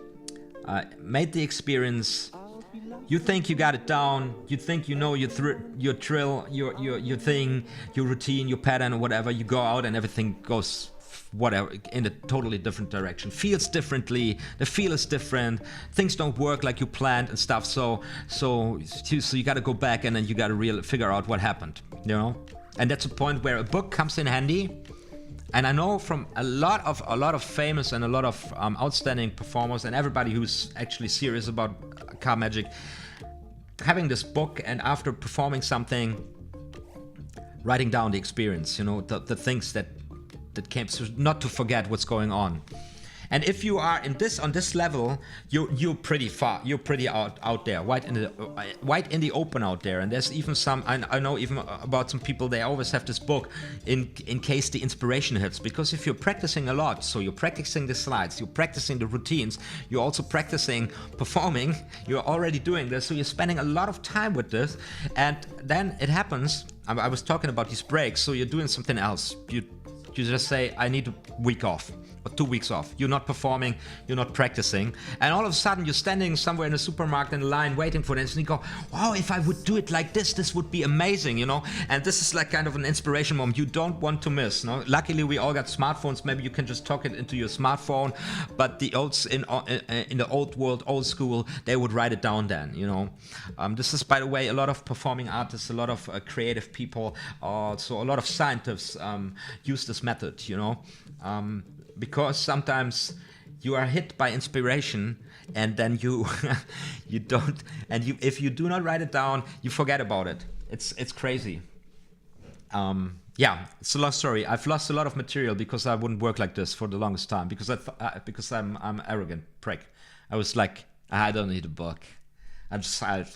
made the experience, you think you got it down, you think you know your drill, your thing, your routine, your pattern, or whatever. You go out and everything goes whatever in a totally different direction, feels differently, the feel is different, things don't work like you planned and stuff. So you got to go back, and then you got to really figure out what happened, you know. And that's a point where a book comes in handy. And I know from a lot of famous and a lot of outstanding performers, and everybody who's actually serious about card magic, having this book, and after performing something, writing down the experience, you know, the things that came, so not to forget what's going on. And if you are on this level, you're pretty far, you're pretty out there, wide in the open out there. And there's even some, I know even about some people, they always have this book in case the inspiration hits. Because if you're practicing a lot, so you're practicing the slides, you're practicing the routines, you're also practicing performing, you're already doing this, so you're spending a lot of time with this. And then it happens, I was talking about these breaks, so you're doing something else. You just say, I need a week off, or 2 weeks off. You're not performing, you're not practicing, and all of a sudden you're standing somewhere in a supermarket in a line waiting for this, and you go, wow, if I would do it like this would be amazing, you know. And this is like kind of an inspiration moment you don't want to miss. No? Luckily we all got smartphones, maybe you can just talk it into your smartphone, but the olds in the old world, old school, they would write it down then, you know. This is, by the way, a lot of performing artists, a lot of creative people, also a lot of scientists use this method, you know. Because sometimes you are hit by inspiration and then you you don't, and you, if you do not write it down, you forget about it. It's crazy. Yeah, it's a long story. I've lost a lot of material because I wouldn't work like this for the longest time, because I'm arrogant prick. I was like, I don't need a book.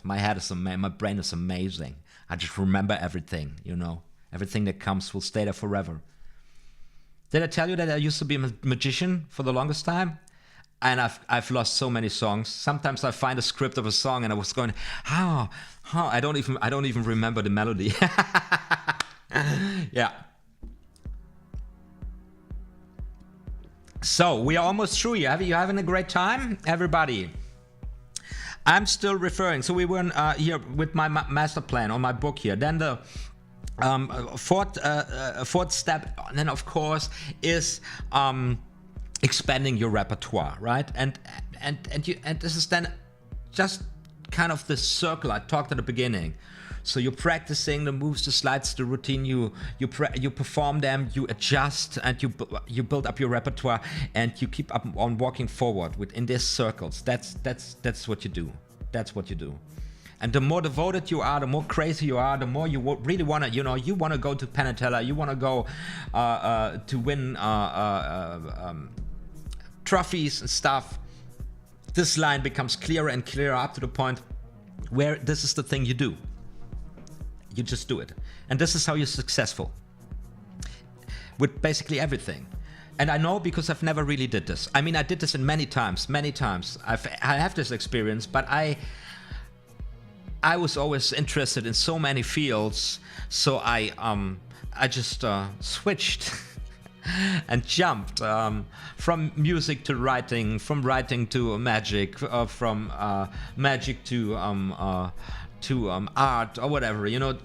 My head is amazing, my brain is amazing. I just remember everything, you know. Everything that comes will stay there forever. Did I tell you that I used to be a magician for the longest time? And I've lost so many songs. Sometimes I find a script of a song and I was going, how I don't even remember the melody. Yeah. So we are almost through. You having a great time, everybody? I'm still referring. So we were here with my master plan on my book here. Then the fourth step, then of course, is expanding your repertoire, right? And this is then just kind of the circle I talked at the beginning. So you're practicing the moves, the slides, the routine. You perform them, you adjust, and you build up your repertoire, and you keep up on walking forward within these circles. That's what you do. That's what you do. And the more devoted you are, the more crazy you are, the more you really want to, you know, you want to go to Penn and Teller, you want to go to win trophies and stuff. This line becomes clearer and clearer up to the point where this is the thing you do. You just do it. And this is how you're successful with basically everything. And I know because I've never really did this. I mean, I did this in many times. I have this experience, but I was always interested in so many fields, so I just switched and jumped from music to writing, from writing to magic, from magic to art or whatever, you know,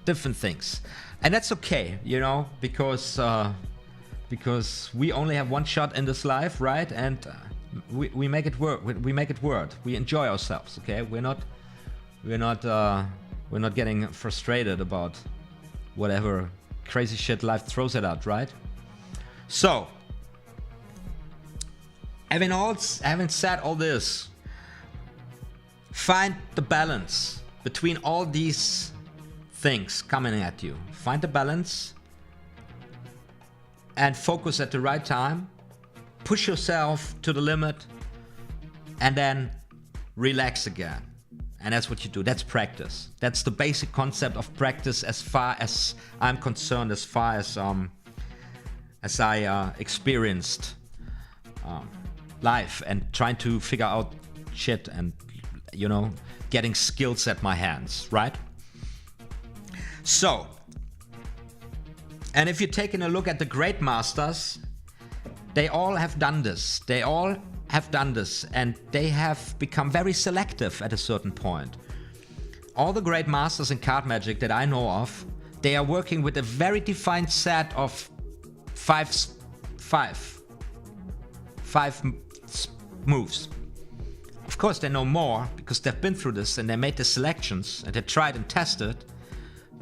different things. And that's okay, you know, because we only have one shot in this life, right? And we make it work. We make it work. We enjoy ourselves, okay? We're not getting frustrated about whatever crazy shit life throws at us, right? So, having said all this, find the balance between all these things coming at you. Find the balance and focus at the right time. Push yourself to the limit and then relax again. And that's what you do. That's practice. That's the basic concept of practice as far as I'm concerned, as far as I experienced life and trying to figure out shit and, you know, getting skills at my hands, right? So, and if you're taking a look at the great masters, they all have done this. They all have done this, and they have become very selective at a certain point. All the great masters in card magic that I know of, they are working with a very defined set of five moves. Of course, they know more because they've been through this and they made the selections and they tried and tested.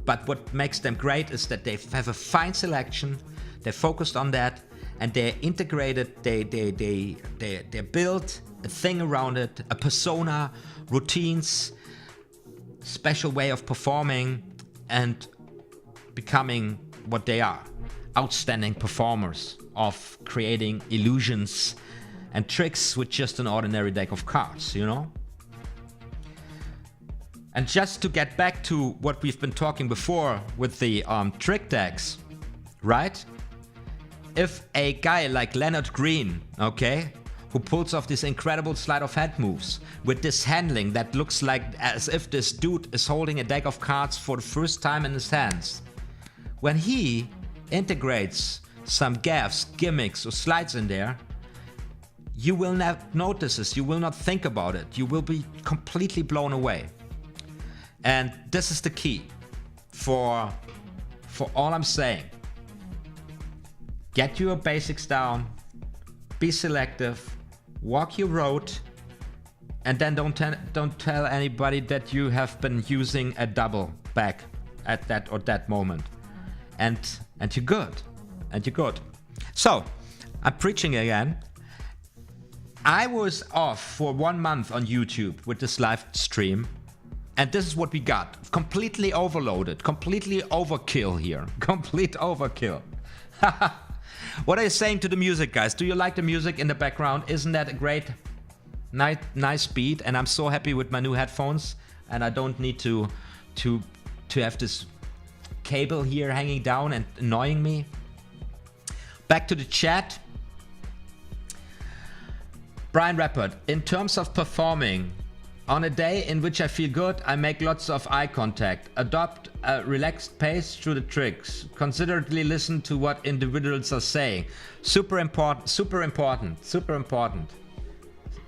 But what makes them great is that they have a fine selection, they're focused on that, and they're integrated, they build a thing around it, a persona, routines, special way of performing, and becoming what they are. Outstanding performers of creating illusions and tricks with just an ordinary deck of cards, you know? And just to get back to what we've been talking before with the trick decks, right? If a guy like Leonard Green, okay, who pulls off these incredible sleight of hand moves with this handling that looks like as if this dude is holding a deck of cards for the first time in his hands, when he integrates some gaffes, gimmicks or slides in there, you will not notice this, you will not think about it, you will be completely blown away. And this is the key for all I'm saying. Get your basics down, be selective, walk your road, and then don't tell anybody that you have been using a double back at that moment. And you're good. And you're good. So, I'm preaching again. I was off for 1 month on YouTube with this live stream, and this is what we got. Completely overloaded, completely overkill here. Complete overkill. What are you saying to the music, guys? Do you like the music in the background? Isn't that a great, nice beat? And I'm so happy with my new headphones, and I don't need to have this cable here hanging down and annoying me. Back to the chat. Brian Rappert, in terms of performing, on a day in which I feel good, I make lots of eye contact, adopt a relaxed pace through the tricks, considerately listen to what individuals are saying. Super important, super important, super important.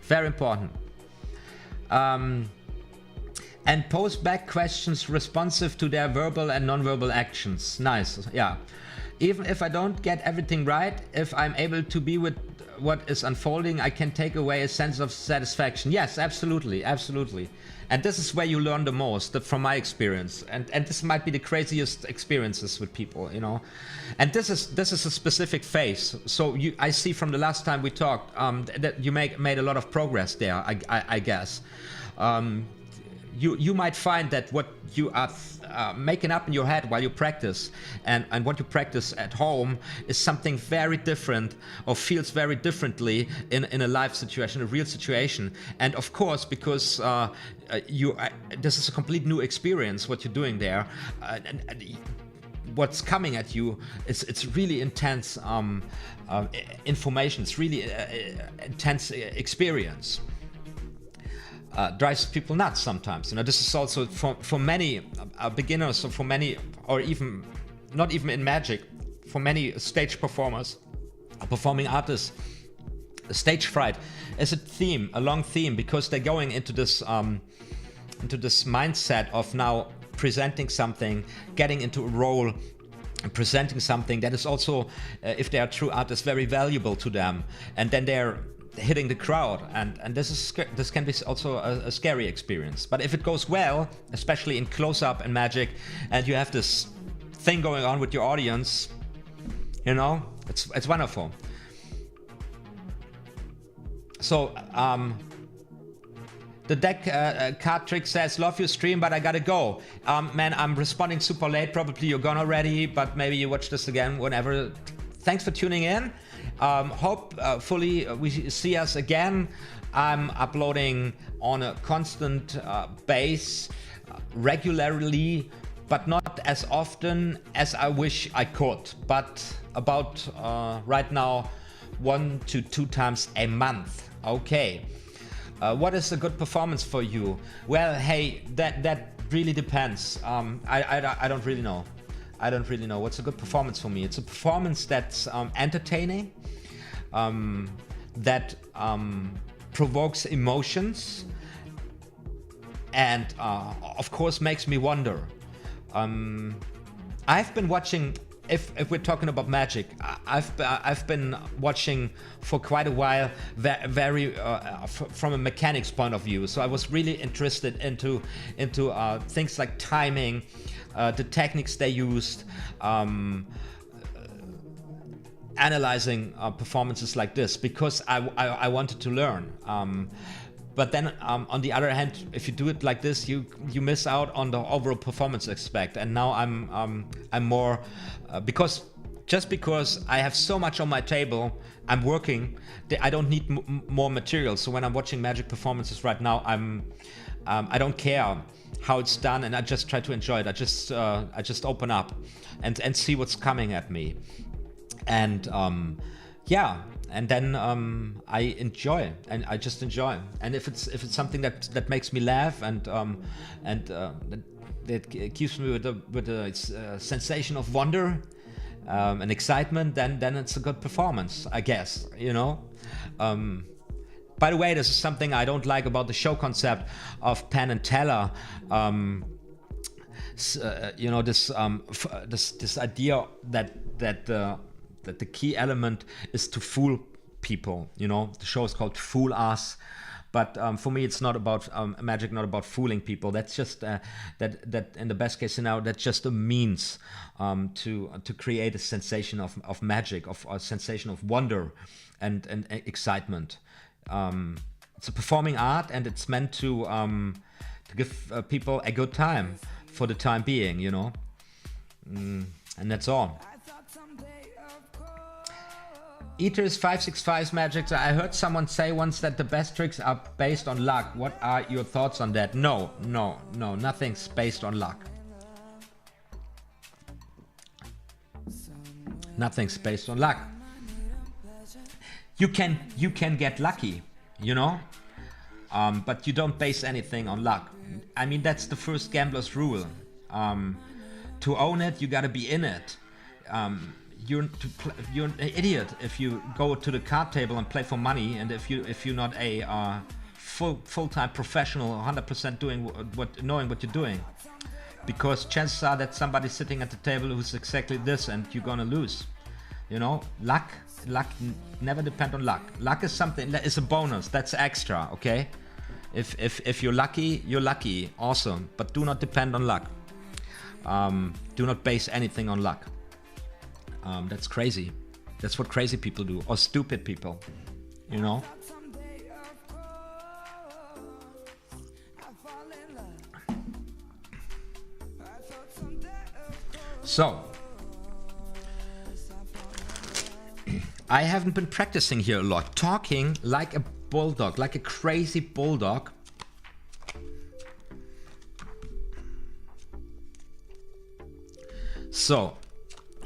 Very important. And pose back questions responsive to their verbal and non-verbal actions. Nice, yeah. Even if I don't get everything right, if I'm able to be with what is unfolding, I can take away a sense of satisfaction. Yes, absolutely, absolutely. And this is where you learn the most, from my experience. And this might be the craziest experiences with people, you know. And this is a specific phase. So I see from the last time we talked that you made a lot of progress there, I guess. You might find that what you are making up in your head while you practice and what you practice at home is something very different or feels very differently in a live situation, a real situation. And of course, because this is a complete new experience, what you're doing there, and what's coming at you, it's really intense information, it's really intense experience. Drives people nuts sometimes. You know, this is also for many beginners, or for many, or even not even in magic, for many stage performers, performing artists, stage fright is a theme, a long theme, because they're going into this mindset of now presenting something, getting into a role, and presenting something that is also, if they are true artists, very valuable to them, and then they're hitting the crowd, and this can be also a scary experience. But if it goes well, especially in close-up and magic, and you have this thing going on with your audience, you know, it's wonderful. So the deck card trick says, love your stream, but I gotta go. Man, I'm responding super late, probably you're gone already, but maybe you watch this again whenever. Thanks for tuning in. Hopefully we see us again. I'm uploading on a constant base, regularly, but not as often as I wish I could. But about right now, 1 to 2 times a month. Okay. What is a good performance for you? Well, hey, that really depends. I don't really know. I don't really know what's a good performance for me. It's a performance that's entertaining, that provokes emotions, and of course makes me wonder. I've been watching, if we're talking about magic, I've been watching for quite a while, very from a mechanics point of view. So I was really interested into things like timing, the techniques they used, analyzing performances like this, because I wanted to learn. But then on the other hand, if you do it like this, you miss out on the overall performance aspect. And now I'm more because I have so much on my table, I'm working. I don't need more material. So when I'm watching magic performances right now, I don't care how it's done, and I just try to enjoy it. I just open up and see what's coming at me, and yeah. And then I enjoy, and I just enjoy. And if it's something that makes me laugh and that keeps me with a sensation of wonder, and excitement, then it's a good performance, I guess, you know. By the way, this is something I don't like about the show concept of Penn and Teller. You know, this idea that the key element is to fool people. You know, the show is called Fool Us, but for me, it's not about magic, not about fooling people. That's just that in the best case scenario, that's just a means to create a sensation of magic, of a sensation of wonder and excitement. It's a performing art, and it's meant to give people a good time for the time being, you know. And that's all. Eaters 565's magic. I heard someone say once that the best tricks are based on luck. What are your thoughts on that? No, nothing's based on luck. Nothing's based on luck. You can get lucky, you know, but you don't base anything on luck. I mean, that's the first gambler's rule. To own it, you gotta be in it. You're an idiot if you go to the card table and play for money, and if you're not a full-time professional, 100% knowing what you're doing, because chances are that somebody's sitting at the table who's exactly this, and you're gonna lose. You know, luck never depend on luck. Luck is something that is a bonus. That's extra. Okay, if you're lucky, awesome. But do not depend on luck. Do not base anything on luck. That's crazy. That's what crazy people do, or stupid people, you know. So, I haven't been practicing here a lot, talking like a bulldog, like a crazy bulldog. So,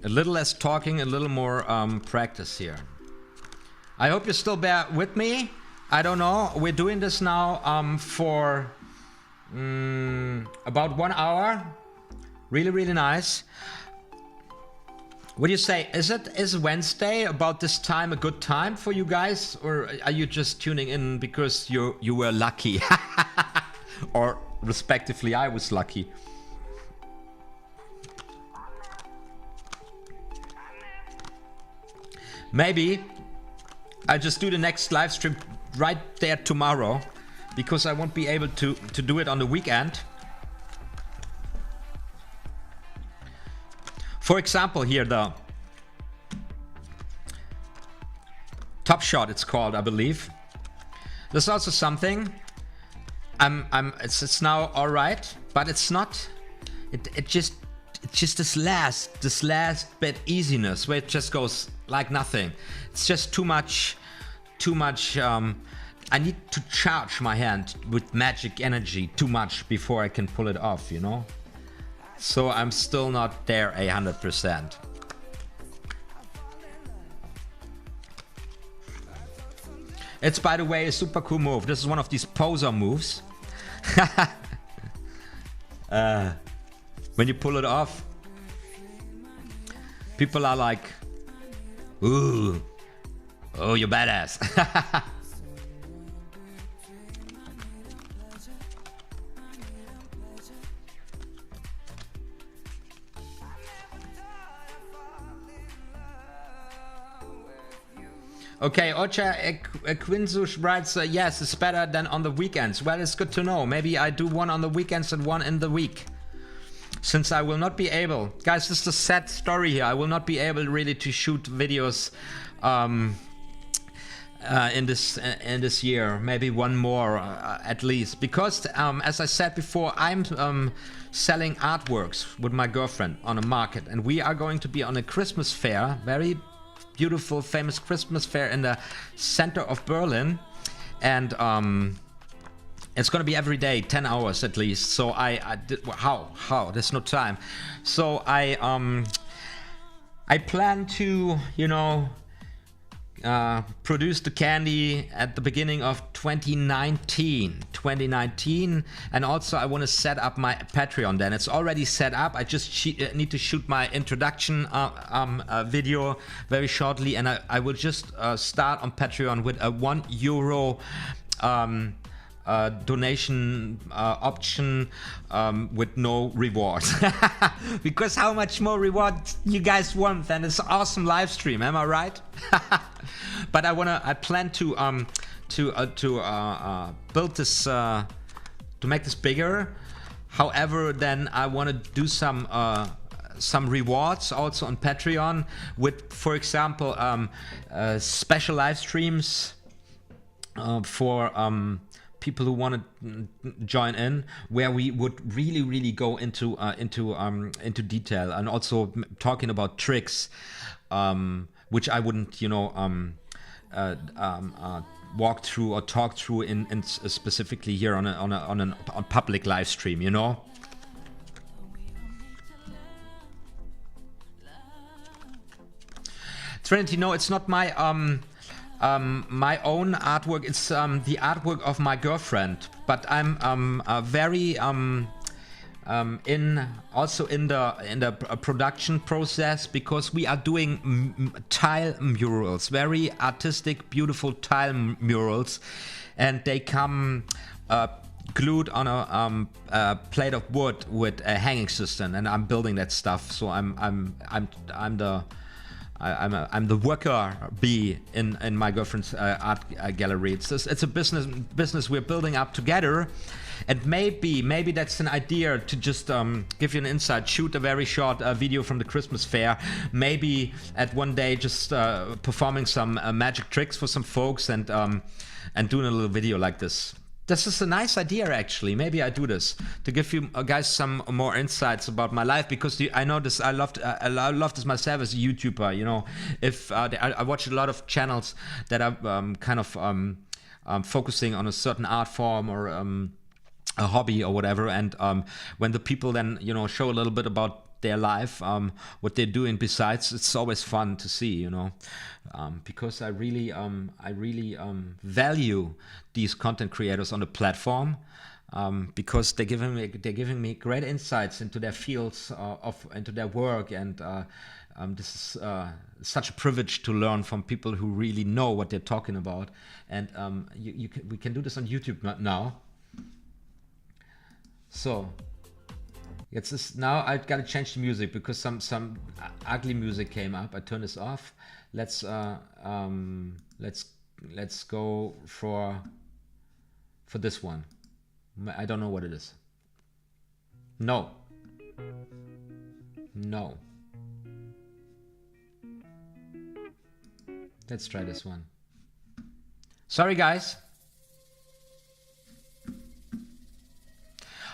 a little less talking, a little more practice here. I hope you still bear with me. I don't know. We're doing this now for about 1 hour. Really, really nice. What do you say? Is Wednesday about this time a good time for you guys, or are you just tuning in because you were lucky, or respectively I was lucky? Maybe I'll just do the next live stream right there tomorrow, because I won't be able to do it on the weekend. For example, here the Top Shot, it's called, I believe. There's also something. It's now all right, but it's not. It's just this last bit easiness where it just goes like nothing. It's just too much. I need to charge my hand with magic energy too much before I can pull it off, you know. So I'm still not there 100%. It's, by the way, a super cool move. This is one of these poser moves. When you pull it off, people are like, ooh, oh, you're badass. Okay, Ocha Quinzush writes, yes, it's better than on the weekends. Well, it's good to know. Maybe I do one on the weekends and one in the week. Since I will not be able... Guys, this is a sad story here. I will not be able really to shoot videos in this year. Maybe one more at least. Because, as I said before, I'm selling artworks with my girlfriend on a market. And we are going to be on a Christmas fair. Very beautiful, famous Christmas fair in the center of Berlin, and it's gonna be every day, 10 hours at least. So I did, how there's no time. So I plan to, you know, produced the candy at the beginning of 2019, and also I want to set up my Patreon. Then it's already set up. I just need to shoot my introduction video very shortly, and I will just start on Patreon with a €1 donation option with no reward. Because how much more reward you guys want than this awesome live stream? Am I right? But I plan to build this to make this bigger. However, then I want to do some rewards also on Patreon with, for example, special live streams for people who want to join in, where we would really go into detail, and also talking about tricks, which I wouldn't, walk through or talk through in specifically here on a public live stream, Trinity, no, it's not my my own artwork. It's the artwork of my girlfriend, but I'm very also in the production process, because we are doing tile murals, very artistic, beautiful tile murals, and they come glued on a plate of wood with a hanging system, and I'm building that stuff. So I'm the worker bee in my girlfriend's art gallery. It's a business we're building up together, and maybe that's an idea to just give you an insight. Shoot a very short video from the Christmas fair. Maybe at one day just performing some magic tricks for some folks, and doing a little video like this. This is a nice idea, actually. Maybe I do this to give you guys some more insights about my life, because I know this. I love this myself as a YouTuber. If I watch a lot of channels that are kind of focusing on a certain art form or a hobby or whatever, and when the people then show a little bit about their life, what they're doing besides, it's always fun to see, because I really value these content creators on the platform, because they're giving me great insights into their fields into their work, and this is such a privilege to learn from people who really know what they're talking about, and we can do this on YouTube now. So it's this, now I've got to change the music because some ugly music came up. I turn this off. Let's go for this one. I don't know what it is. No. Let's try this one. Sorry, guys.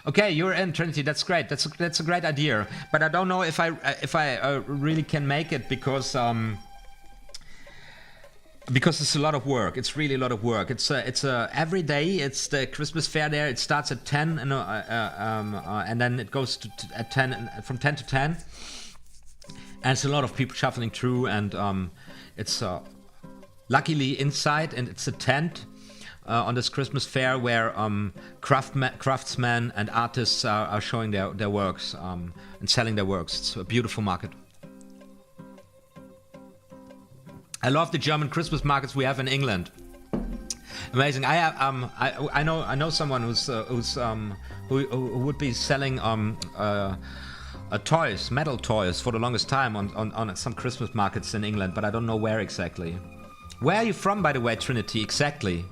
Okay, you're in, Trinity. That's great. That's a great idea. But I don't know if I really can make it, because it's a lot of work. It's really a lot of work. It's every day. It's the Christmas fair there. It starts at 10, and then it goes at 10, from 10 to 10. And it's a lot of people shuffling through, and it's luckily inside, and it's a tent. On this Christmas fair, where craftsmen and artists are showing their works and selling their works. It's a beautiful market. I love the German Christmas markets we have in England. Amazing. I know someone who would be selling toys, metal toys, for the longest time on some Christmas markets in England, but I don't know where exactly. Where are you from, by the way, Trinity? Exactly.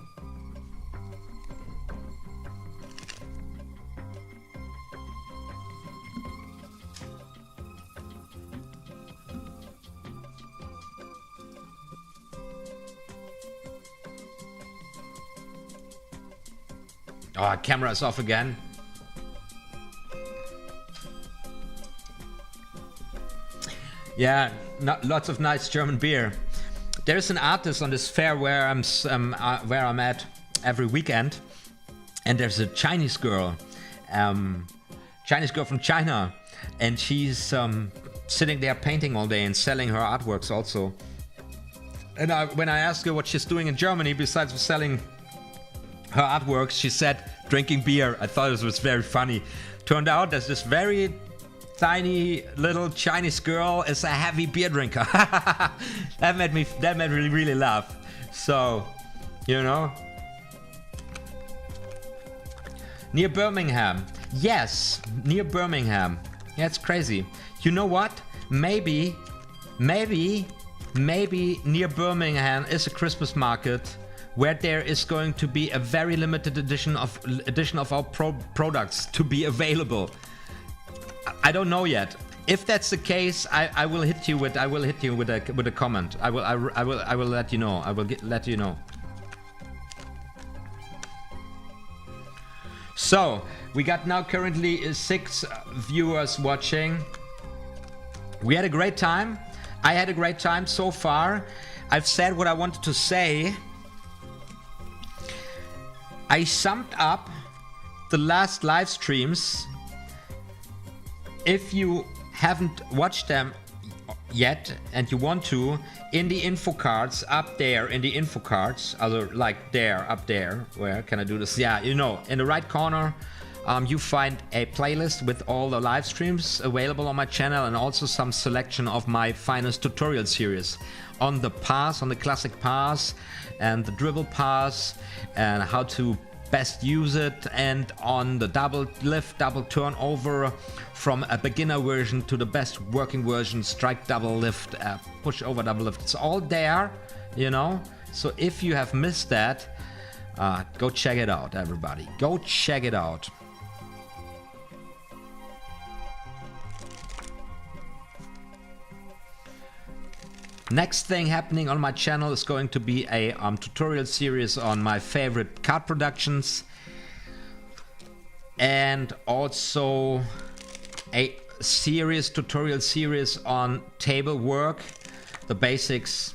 Oh, camera is off again. Yeah, lots of nice German beer. There's an artist on this fair where I'm at every weekend, and there's a Chinese girl from China, and she's sitting there painting all day and selling her artworks also. And when I asked her what she's doing in Germany besides selling her artworks, she said drinking beer. I thought it was very funny. Turned out there's this very tiny little Chinese girl is a heavy beer drinker. that made me really laugh. So, you know. Near Birmingham. Yes, near Birmingham. Yeah, it's crazy. You know what? Maybe near Birmingham is a Christmas market where there is going to be a very limited edition of our products to be available. I don't know yet. If that's the case, I will hit you with a comment. I will let you know. I will let you know. So we got now currently 6 viewers watching. We had a great time. I had a great time so far. I've said what I wanted to say. I summed up the last live streams. If you haven't watched them yet and you want to, in the info cards up there, in the info cards, other like there, up there, where can I do this? Yeah, you know, in the right corner, you find a playlist with all the live streams available on my channel, and also some selection of my finest tutorial series on the pass, on the classic pass and the dribble pass, and how to best use it, and on the double lift, double turnover from a beginner version to the best working version, strike double lift, push over double lift. It's all there, you know. So if you have missed that, go check it out, everybody. Go check it out. Next thing happening on my channel is going to be a tutorial series on my favorite card productions, and also a tutorial series on table work, the basics,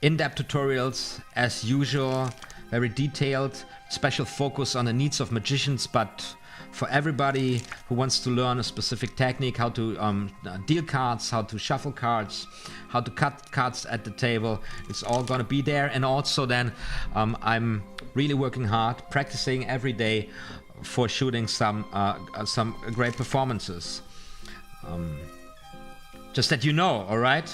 in-depth tutorials as usual, very detailed, special focus on the needs of magicians, but for everybody who wants to learn a specific technique, how to deal cards, how to shuffle cards, how to cut cards at the table. It's all gonna be there. And also then I'm really working hard, practicing every day for shooting some great performances. Just that you know, all right?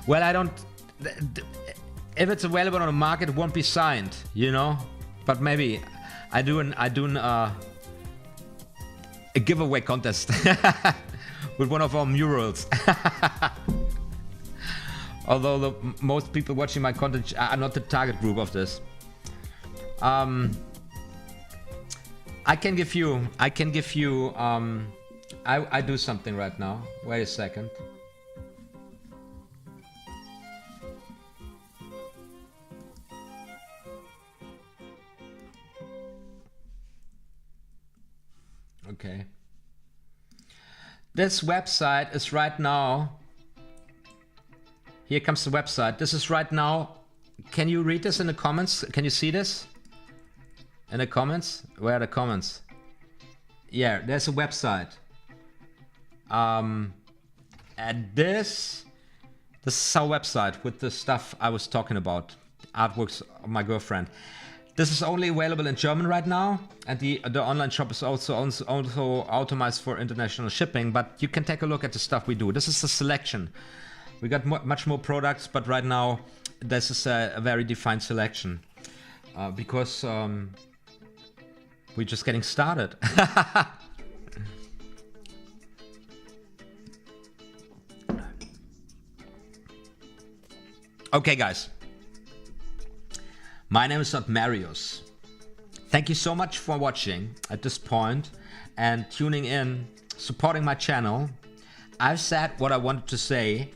Well, I don't. If it's available on the market, it won't be signed, you know. But maybe I do a giveaway contest with one of our murals. Although most people watching my content are not the target group of this. I can give you. I do something right now. Wait a second. Okay. This website is right now. Here comes the website. This is right now. Can you read this in the comments? Can you see this? In the comments? Where are the comments? Yeah, there's a website. And this is our website with the stuff I was talking about. Artworks of my girlfriend. This is only available in German right now, and the online shop is also optimized for international shipping, but you can take a look at the stuff we do. This is a selection. We got much more products, but right now this is a very defined selection because we're just getting started. Okay, guys. My name is OTHMARIUS. Thank you so much for watching at this point and tuning in, supporting my channel. I've said what I wanted to say.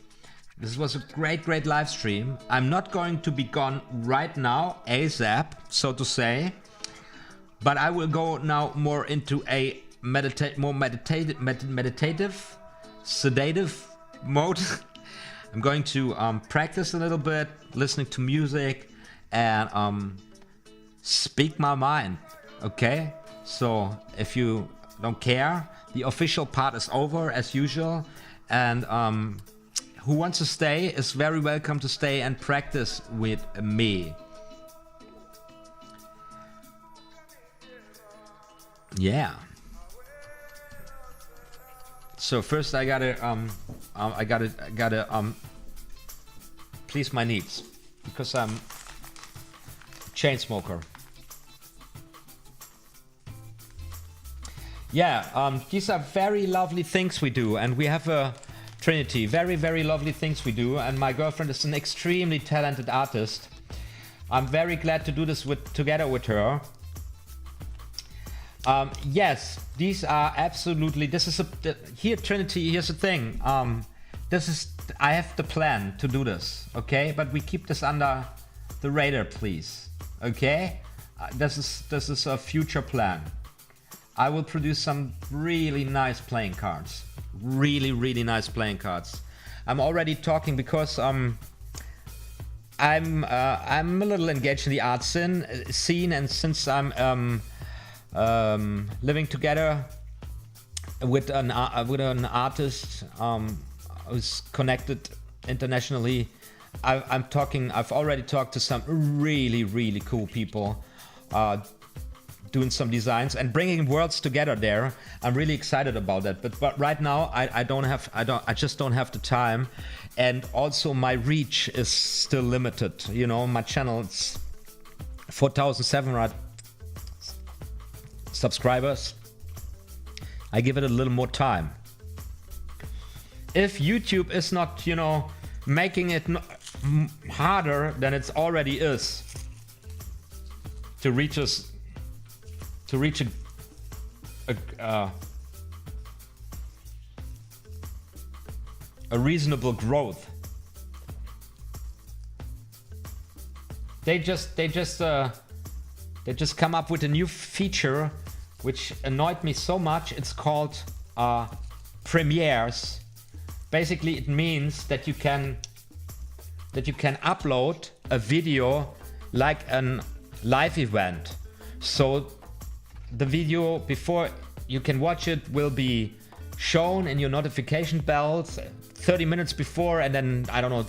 This was a great live stream. I'm not going to be gone right now, ASAP, so to say, but I will go now more into a meditative, sedative mode. I'm going to practice a little bit, listening to music, and speak my mind. Okay, so if you don't care, the official part is over as usual, and who wants to stay is very welcome to stay and practice with me. Yeah. So first I gotta please my needs, because I'm a chain smoker. Yeah, these are very lovely things we do, and we have a trinity, very, very lovely things we do, and my girlfriend is an extremely talented artist. I'm very glad to do this together with her. Yes, these are absolutely, here Trinity, here's the thing, I have the plan to do this, okay, but we keep this under the radar, please, okay, this is a future plan. I will produce some really nice playing cards, really nice playing cards. I'm already talking because I'm a little engaged in the art scene, and since I'm living together with an artist who's connected internationally, I've already talked to some really cool people doing some designs and bringing worlds together there. I'm really excited about that, but right now I just don't have the time, and also my reach is still limited. You know, my channel, it's 4,700 subscribers. I give it a little more time. If YouTube is not, you know, making it harder than it already is to reach us, to reach a reasonable growth. They just come up with a new feature which annoyed me so much. It's called premieres. Basically, it means that you can upload a video like a live event. So the video, before you can watch it, will be shown in your notification bells 30 minutes before, and then, I don't know,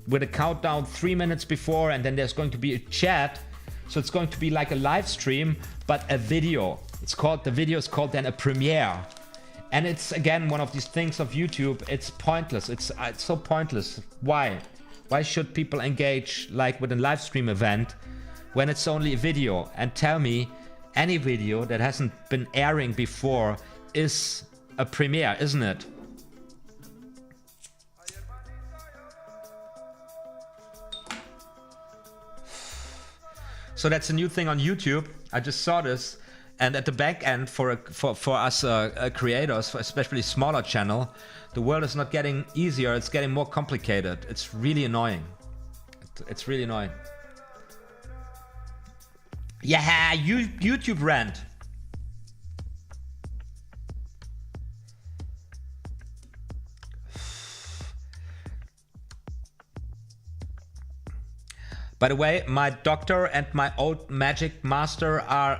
with a countdown 3 minutes before, and then there's going to be a chat. So it's going to be like a live stream, but a video. The video is called then a premiere. And it's, again, one of these things of YouTube. It's pointless. It's so pointless. Why? Why should people engage like with a live stream event when it's only a video? And tell me, any video that hasn't been airing before is a premiere, isn't it? So that's a new thing on YouTube. I just saw this, and at the back end for us creators, for especially smaller channel, the world is not getting easier. It's getting more complicated. It's really annoying. It's really annoying. Yeah, YouTube rant. By the way, my doctor and my old magic master are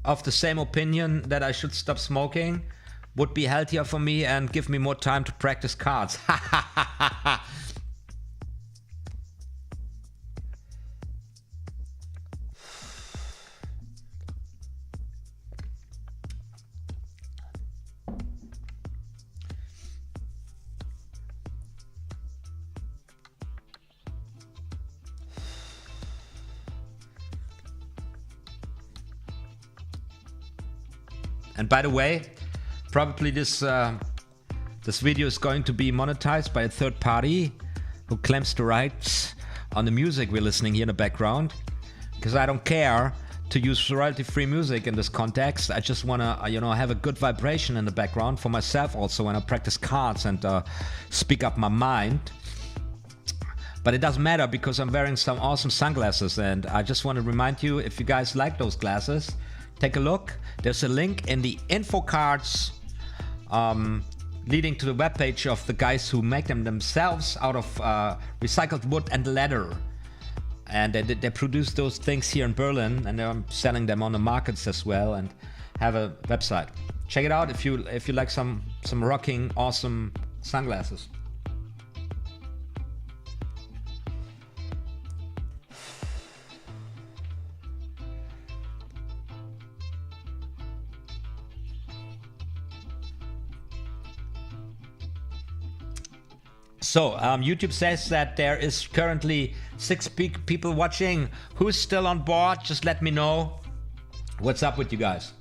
of the same opinion that I should stop smoking. Would be healthier for me and give me more time to practice cards. And by the way, probably this video is going to be monetized by a third party who claims the rights on the music we're listening here in the background, because I don't care to use royalty-free music in this context. I just want to, you know, have a good vibration in the background for myself also when I practice cards and speak up my mind. But it doesn't matter because I'm wearing some awesome sunglasses, and I just want to remind you, if you guys like those glasses, take a look. There's a link in the info cards leading to the webpage of the guys who make them themselves out of recycled wood and leather. and they produce those things here in Berlin, and they're selling them on the markets as well, and have a website. Check it out if you like some rocking awesome sunglasses. So YouTube says that there is currently 6 people watching. Who's still on board? Just let me know. What's up with you guys?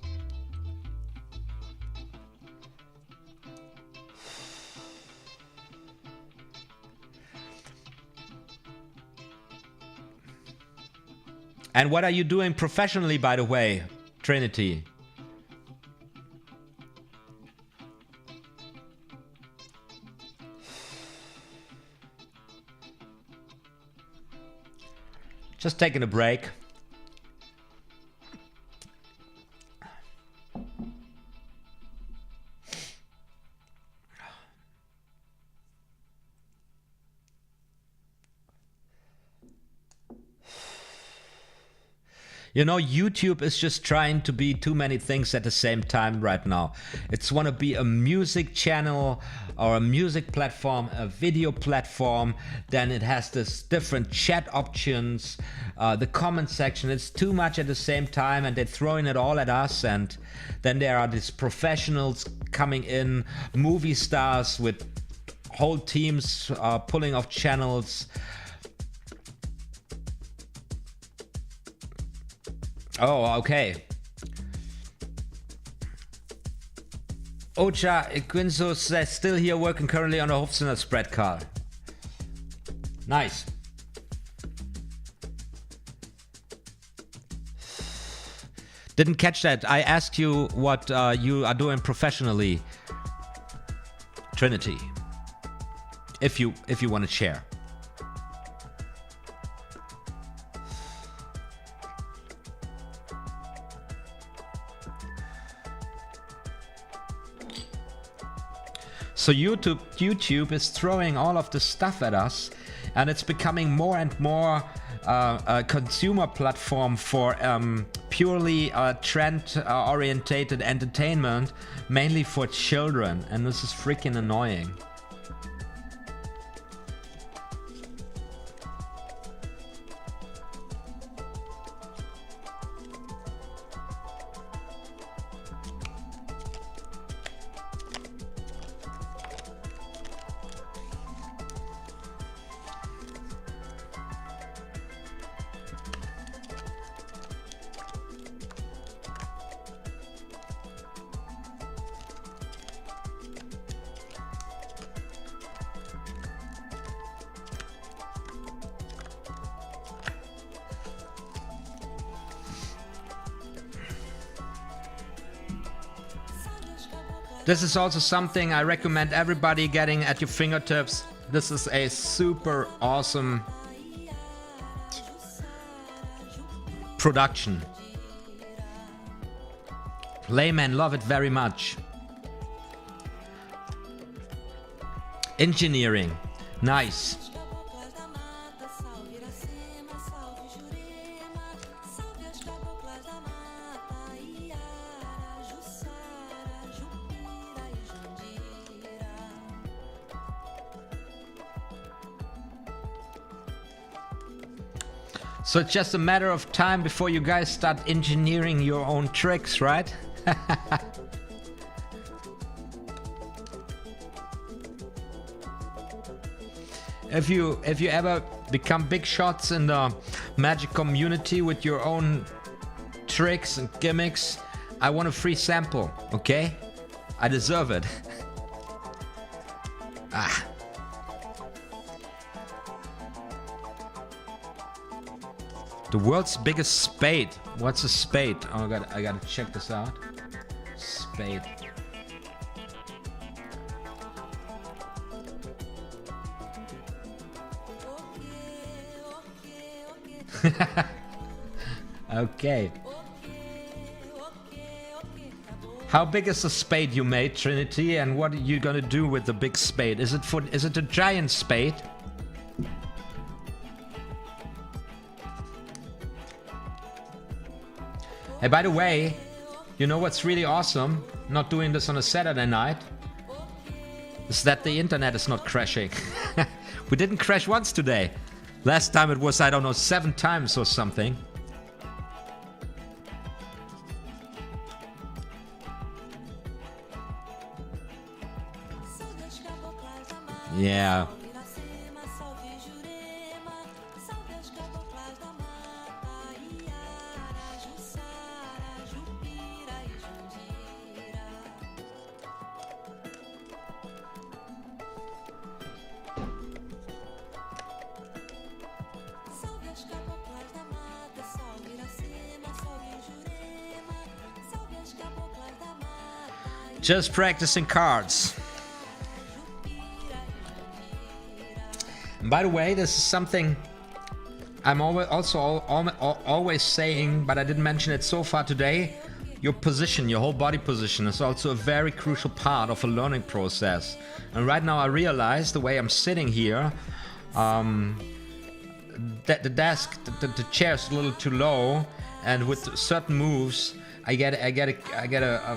And what are you doing professionally, by the way, Trinity? Just taking a break. You know, YouTube is just trying to be too many things at the same time right now. It's want to be a music channel or a music platform, a video platform. Then it has this different chat options, the comment section. It's too much at the same time, and they're throwing it all at us. And then there are these professionals coming in, movie stars with whole teams pulling off channels. Oh, okay. Ocha Quinzo says, still here working currently on a Hofsteiner spread, Carl. Nice. Didn't catch that. I asked you what you are doing professionally, Trinity. If you want to share. So YouTube is throwing all of this stuff at us, and it's becoming more and more a consumer platform for purely trend-orientated entertainment, mainly for children, and this is freaking annoying. This is also something I recommend everybody getting at your fingertips. This is a super awesome production. Laymen love it very much. Engineering, nice. So it's just a matter of time before you guys start engineering your own tricks, right? If you ever become big shots in the magic community with your own tricks and gimmicks, I want a free sample, okay? I deserve it. Ah. The world's biggest spade. What's a spade? Oh, I gotta check this out. Spade. Okay. How big is the spade you made, Trinity? And what are you gonna do with the big spade? Is it a giant spade? Hey, by the way, you know what's really awesome? Not doing this on a Saturday night is that the internet is not crashing. We didn't crash once today. Last time it was, I don't know, 7 times or something. Yeah. Just practicing cards. And by the way, this is something I'm always saying, but I didn't mention it so far today. Your position, your whole body position, is also a very crucial part of a learning process. And right now I realize the way I'm sitting here, that the desk, the chair is a little too low, and with certain moves, I get a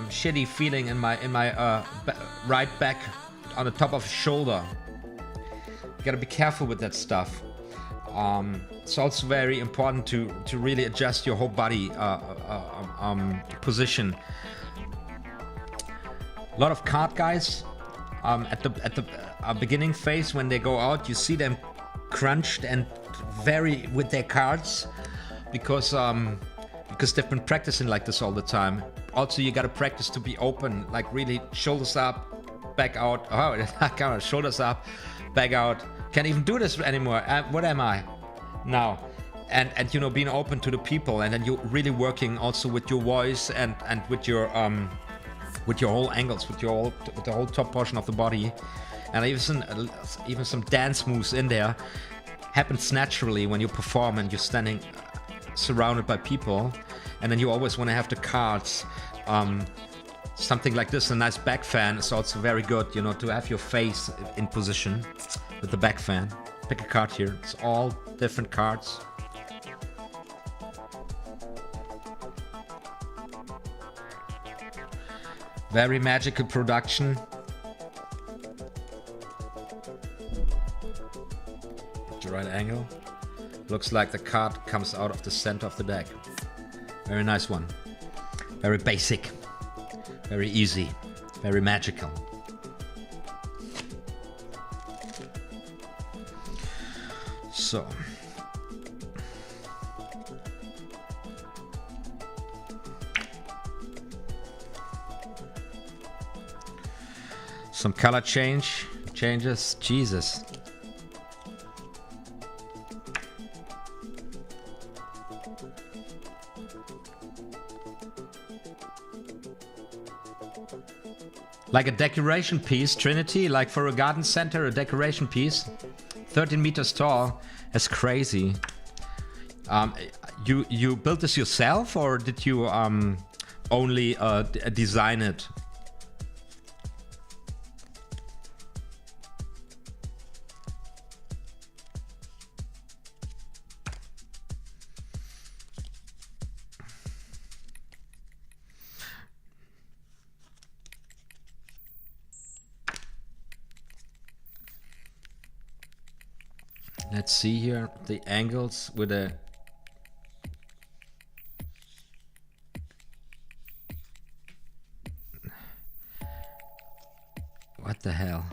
shitty feeling in my right back on the top of the shoulder. You gotta be careful with that stuff. It's also very important to really adjust your whole body position. A lot of card guys at the beginning phase, when they go out, you see them crunched and very with their cards because they've been practicing like this all the time. Also, you gotta practice to be open, like really shoulders up, back out. Oh, shoulders up, back out. Can't even do this anymore. What am I now? And you know, being open to the people, and then you're really working also with your voice and with your whole angles, with the whole top portion of the body, and even some dance moves in there happens naturally when you perform and you're standing surrounded by people, and then you always want to have the cards. Something like this, a nice back fan, is also very good, you know, to have your face in position with the back fan. Pick a card here. It's all different cards. Very magical production. At the right angle. Looks like the card comes out of the center of the deck. Very nice one. Very basic. Very easy. Very magical. So. Some color changes. Jesus. Like a decoration piece, Trinity, like for a garden center, a decoration piece. 13 meters tall. That's crazy. You built this yourself, or did you only design it? Let's see here the angles with a what the hell?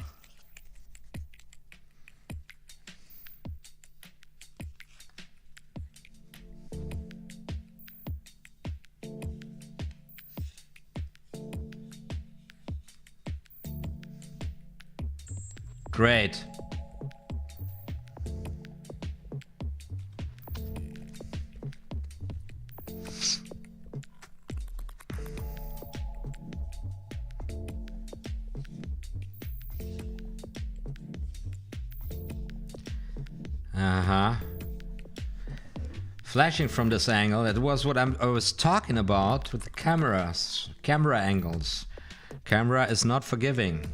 Great. Flashing from this angle, it was what I was talking about with the cameras, camera angles. Camera is not forgiving.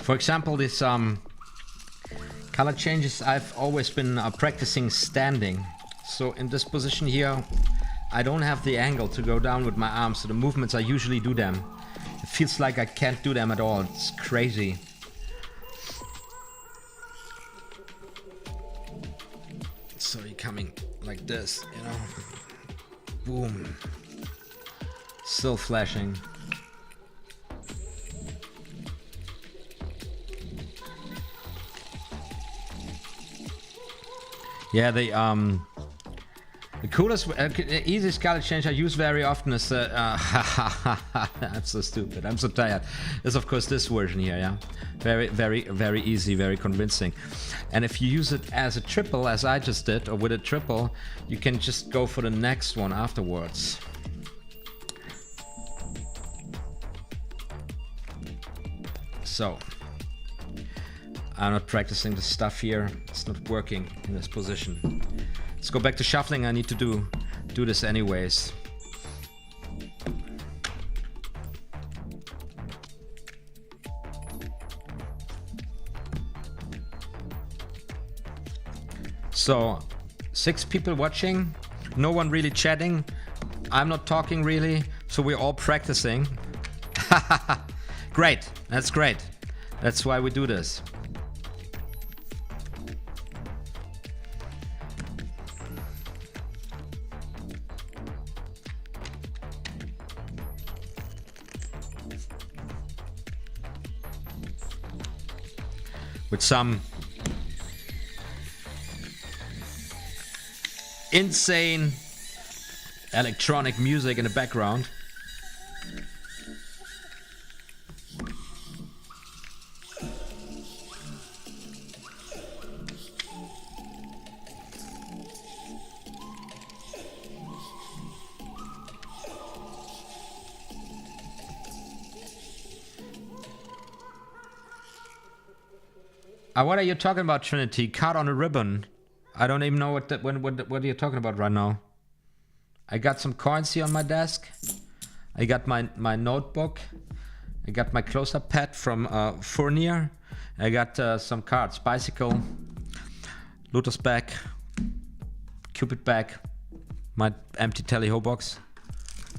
For example, this color changes, I've always been practicing standing. So in this position here, I don't have the angle to go down with my arms, so the movements I usually do them. It feels like I can't do them at all. It's crazy. So you're coming like this, you know. Boom. Still flashing. Yeah, the coolest, easiest color change I use very often is I'm so stupid, I'm so tired. Is of course this version here, yeah. Very easy, very convincing. And if you use it as a triple, as I just did, or with a triple, you can just go for the next one afterwards. So, I'm not practicing the stuff here. It's not working in this position. Let's go back to shuffling. I need to do this anyways. So, 6 people watching, no one really chatting. I'm not talking really, so we're all practicing. Great, that's great. That's why we do this. With some insane electronic music in the background. What are you talking about, Trinity? Card on a ribbon. I don't even know what are you talking about right now. I got some coins here on my desk. I got my notebook. I got my close-up pad from Fournier. I got some cards. Bicycle, Lotus bag, Cupid bag, my empty tally-ho box,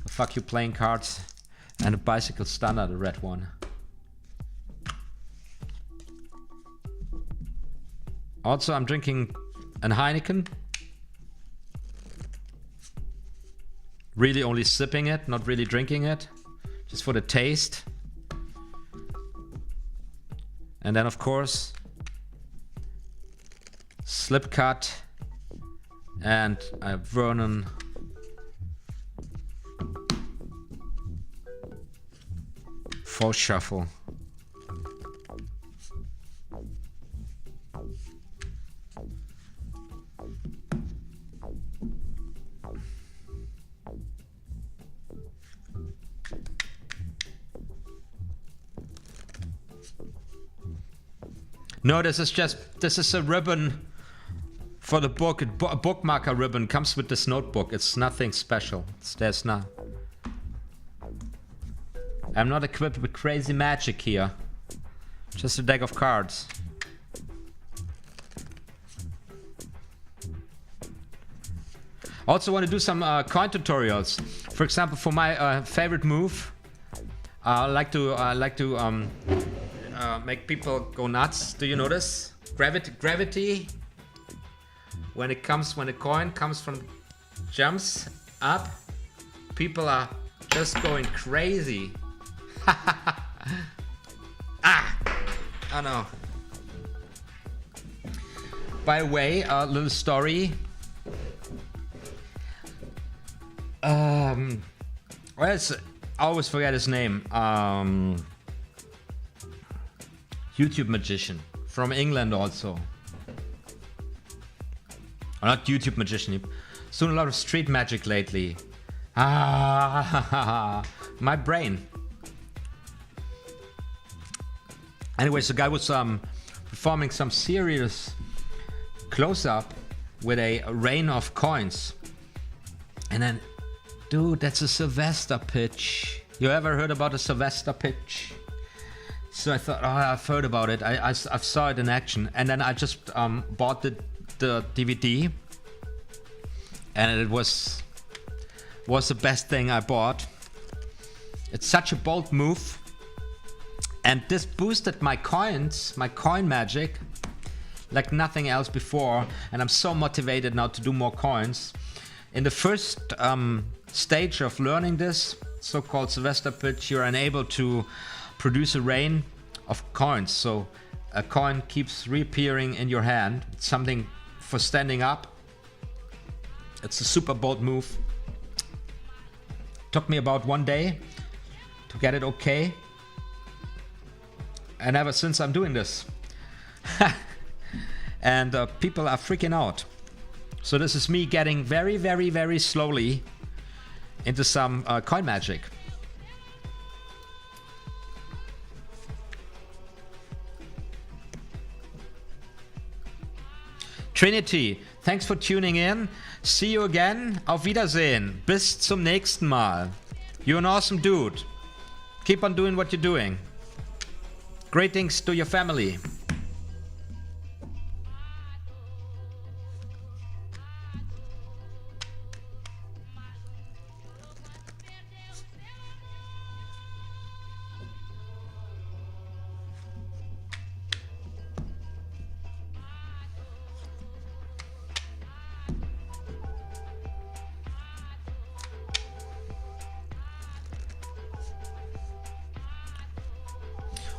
the fuck you playing cards, and a bicycle standard, the red one. Also, I'm drinking an Heineken. Really only sipping it, not really drinking it. Just for the taste. And then of course, slip cut and a Vernon Faux Shuffle. No, this is a ribbon for the book. A bookmarker ribbon comes with this notebook. It's nothing special. There's not. I'm not equipped with crazy magic here. Just a deck of cards. Also want to do some coin tutorials. For example, for my favorite move, I like to make people go nuts. Do you notice? Gravity. When the coin comes from, jumps up, people are just going crazy. Ah! Oh no. By the way, a little story. I always forget his name. YouTube magician from England also. Or not YouTube magician, he's doing a lot of street magic lately. Ah, my brain. Anyways, the guy was performing some serious close-up with a rain of coins. And then, dude, that's a Sylvester pitch. You ever heard about a Sylvester pitch? So I thought, oh, I've heard about it. I saw it in action. And then I just bought the DVD. And it was the best thing I bought. It's such a bold move. And this boosted my coins, my coin magic, like nothing else before. And I'm so motivated now to do more coins. In the first stage of learning this so-called Sylvester pitch, you're unable to produce a rain of coins. So a coin keeps reappearing in your hand. It's something for standing up. It's a super bold move. Took me about 1 day to get it okay. And ever since I'm doing this. And people are freaking out. So this is me getting very, very, very slowly into some coin magic. Trinity, thanks for tuning in. See you again. Auf Wiedersehen. Bis zum nächsten Mal. You're an awesome dude. Keep on doing what you're doing. Greetings to your family.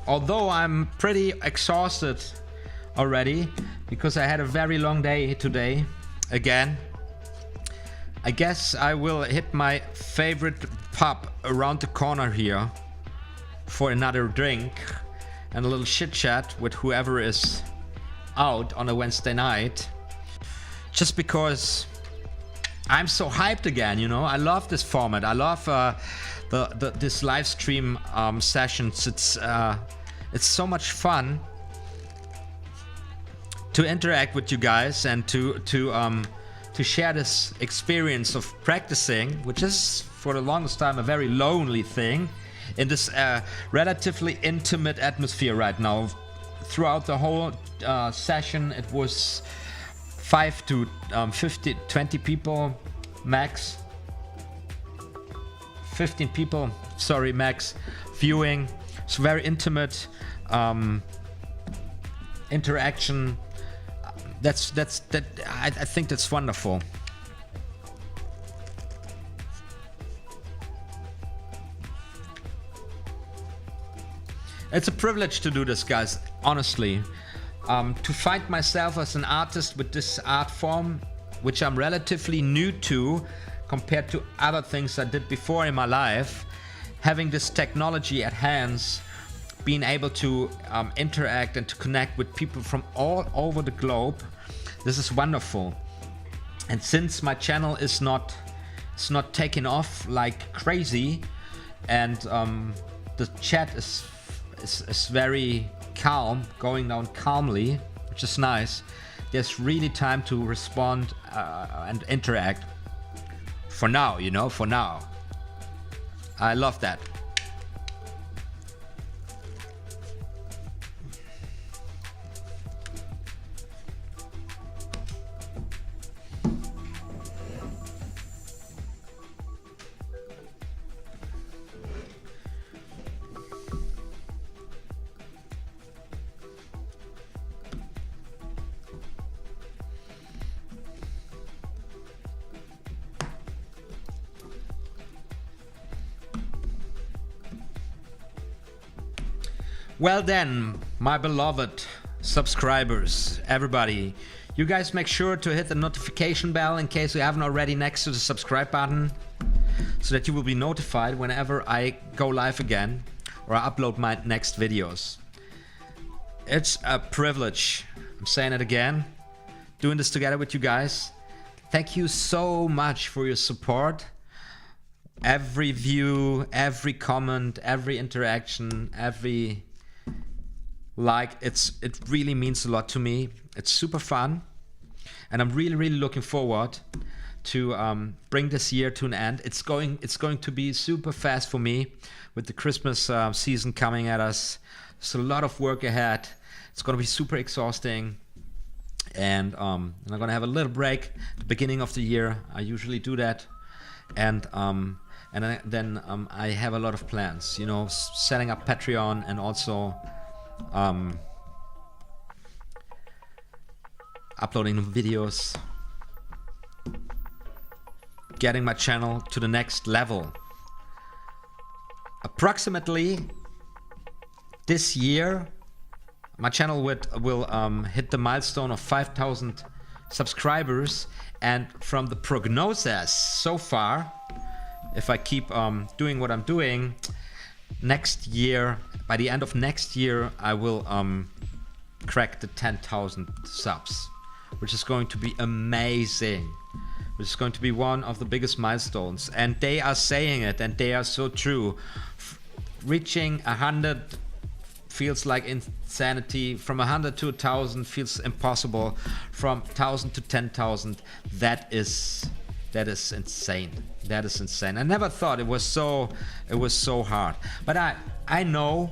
Although I'm pretty exhausted already because I had a very long day today again, I guess I will hit my favorite pub around the corner here for another drink and a little chit chat with whoever is out on a Wednesday night, just because I'm so hyped again, you know. I love this format. I love this live stream sessions. It's so much fun to interact with you guys and to share this experience of practicing, which is for the longest time a very lonely thing, in this relatively intimate atmosphere right now. Throughout the whole session, it was 5 to 20 people max. 15 people, sorry, max viewing. It's very intimate interaction. I think that's wonderful. It's a privilege to do this, guys, honestly. To find myself as an artist with this art form, which I'm relatively new to compared to other things I did before in my life, having this technology at hands, being able to interact and to connect with people from all over the globe, this is wonderful. And since my channel is not taking off like crazy, and the chat is very calm, going down calmly, which is nice, there's really time to respond and interact. For now, you know, for now. I love that. Well then, my beloved subscribers, everybody, you guys make sure to hit the notification bell in case you haven't already next to the subscribe button, so that you will be notified whenever I go live again or I upload my next videos. It's a privilege. I'm saying it again. Doing this together with you guys. Thank you so much for your support. Every view, every comment, every interaction, every like, it really means a lot to me. It's super fun. And I'm really looking forward to bring this year to an end. It's going to be super fast for me with the Christmas season coming at us. There's a lot of work ahead. It's going to be super exhausting. And I'm going to have a little break at the beginning of the year. I usually do that. And then I have a lot of plans, you know, setting up Patreon and also uploading new videos, getting my channel to the next level. Approximately this year, my channel will hit the milestone of 5,000 subscribers, and from the prognosis so far, if I keep doing what I'm doing, next year, by the end of next year, I will crack the 10,000 subs, which is going to be amazing. Which is going to be one of the biggest milestones. And they are saying it, and they are so true. Reaching 100 feels like insanity. From 100 to 1,000 feels impossible. From 1,000 to 10,000, that is insane. That is insane. I never thought it was so hard. But I know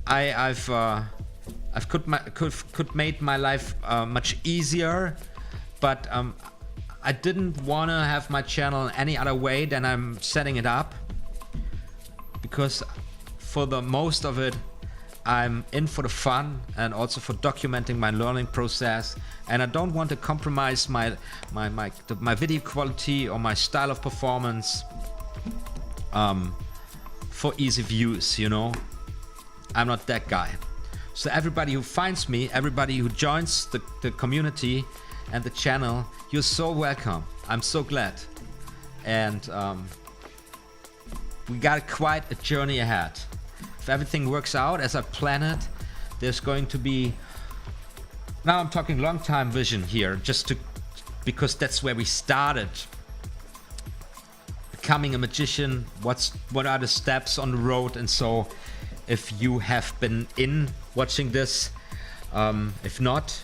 I've could made my life much easier, but I didn't want to have my channel any other way than I'm setting it up, because for the most of it I'm in for the fun and also for documenting my learning process, and I don't want to compromise my video quality or my style of performance for easy views, you know. I'm not that guy. So everybody who finds me, everybody who joins the community and the channel, you're so welcome. I'm so glad. And we got quite a journey ahead. If everything works out as I plan it, there's going to be, now I'm talking long time vision here, because that's where we started. Becoming a magician, what are the steps on the road? And so if you have been watching this, if not,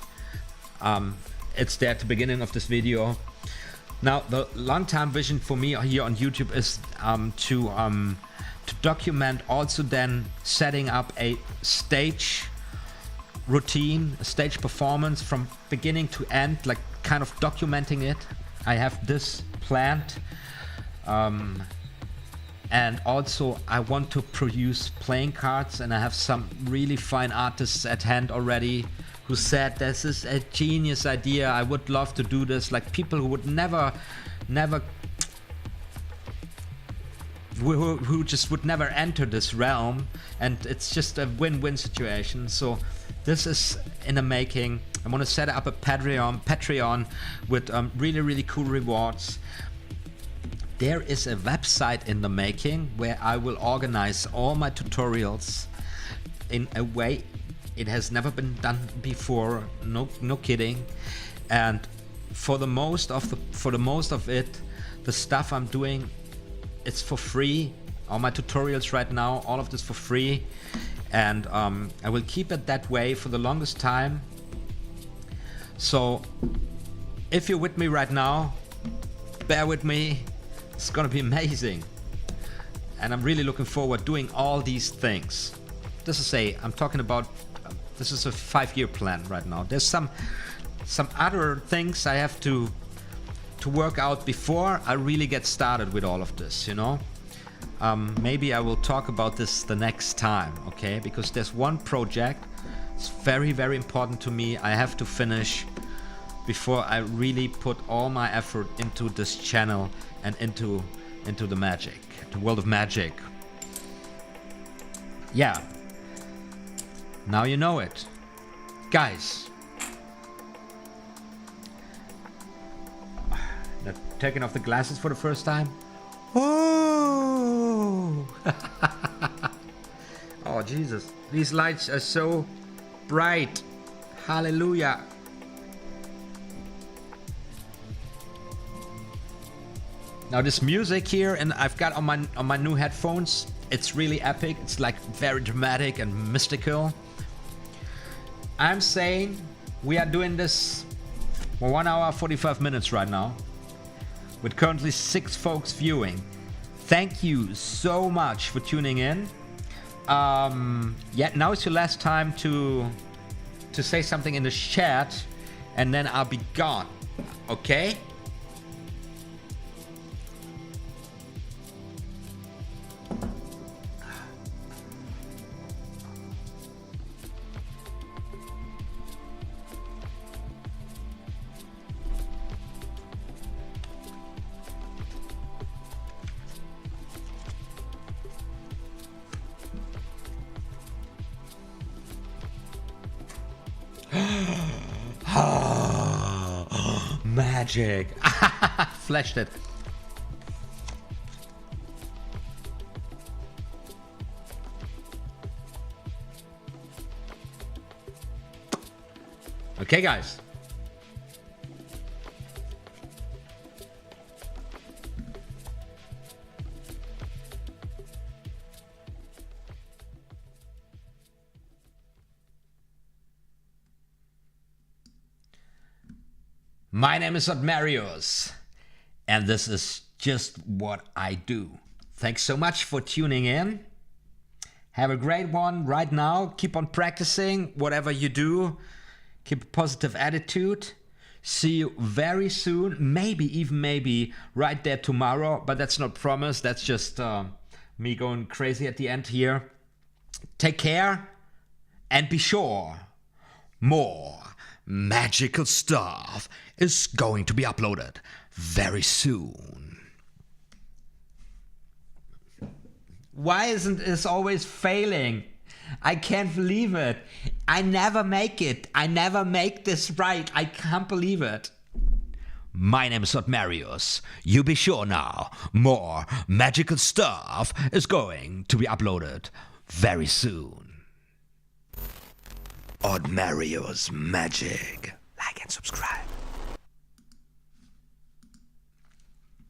it's there at the beginning of this video. Now, the long-term vision for me here on YouTube is to document, also then setting up a stage routine, a stage performance from beginning to end, like kind of documenting it. I have this planned. And also I want to produce playing cards, and I have some really fine artists at hand already who said this is a genius idea, I would love to do this, like people who would never who just would never enter this realm, and it's just a win-win situation. So this is in the making. I want to set up a Patreon with really cool rewards. There is a website in the making where I will organize all my tutorials in a way it has never been done before. No kidding. And for the most of it, the stuff I'm doing, it's for free. All my tutorials right now, all of this for free. And I will keep it that way for the longest time. So if you're with me right now, bear with me. It's gonna be amazing. And I'm really looking forward doing all these things. This is I'm talking about, this is a 5-year plan right now. There's some other things I have to work out before I really get started with all of this, you know. Maybe I will talk about this the next time, okay? Because there's one project, it's very important to me, I have to finish before I really put all my effort into this channel and into the magic, the world of magic. Yeah. Now you know it. Guys. Not taking off the glasses for the first time. Oh! Oh, Jesus. These lights are so bright. Hallelujah. Now this music here, and I've got on my new headphones, it's really epic. It's like very dramatic and mystical. I'm saying we are doing this for 1 hour 45 minutes right now, with currently 6 folks viewing. Thank you so much for tuning in. Yeah, now is your last time to say something in the chat, and then I'll be gone. Okay? Magic. Flashed it. Okay, guys. My name is OTHMARIUS, and this is just what I do. Thanks so much for tuning in. Have a great one right now. Keep on practicing whatever you do. Keep a positive attitude. See you very soon. Maybe right there tomorrow, but that's not promised. That's just me going crazy at the end here. Take care, and be sure, more magical stuff is going to be uploaded very soon. Why isn't this always failing? I can't believe it. I never make it. I never make this right. I can't believe it. My name is OTHMARIUS. You be sure now, more magical stuff is going to be uploaded very soon. OTHMARIUS Magic.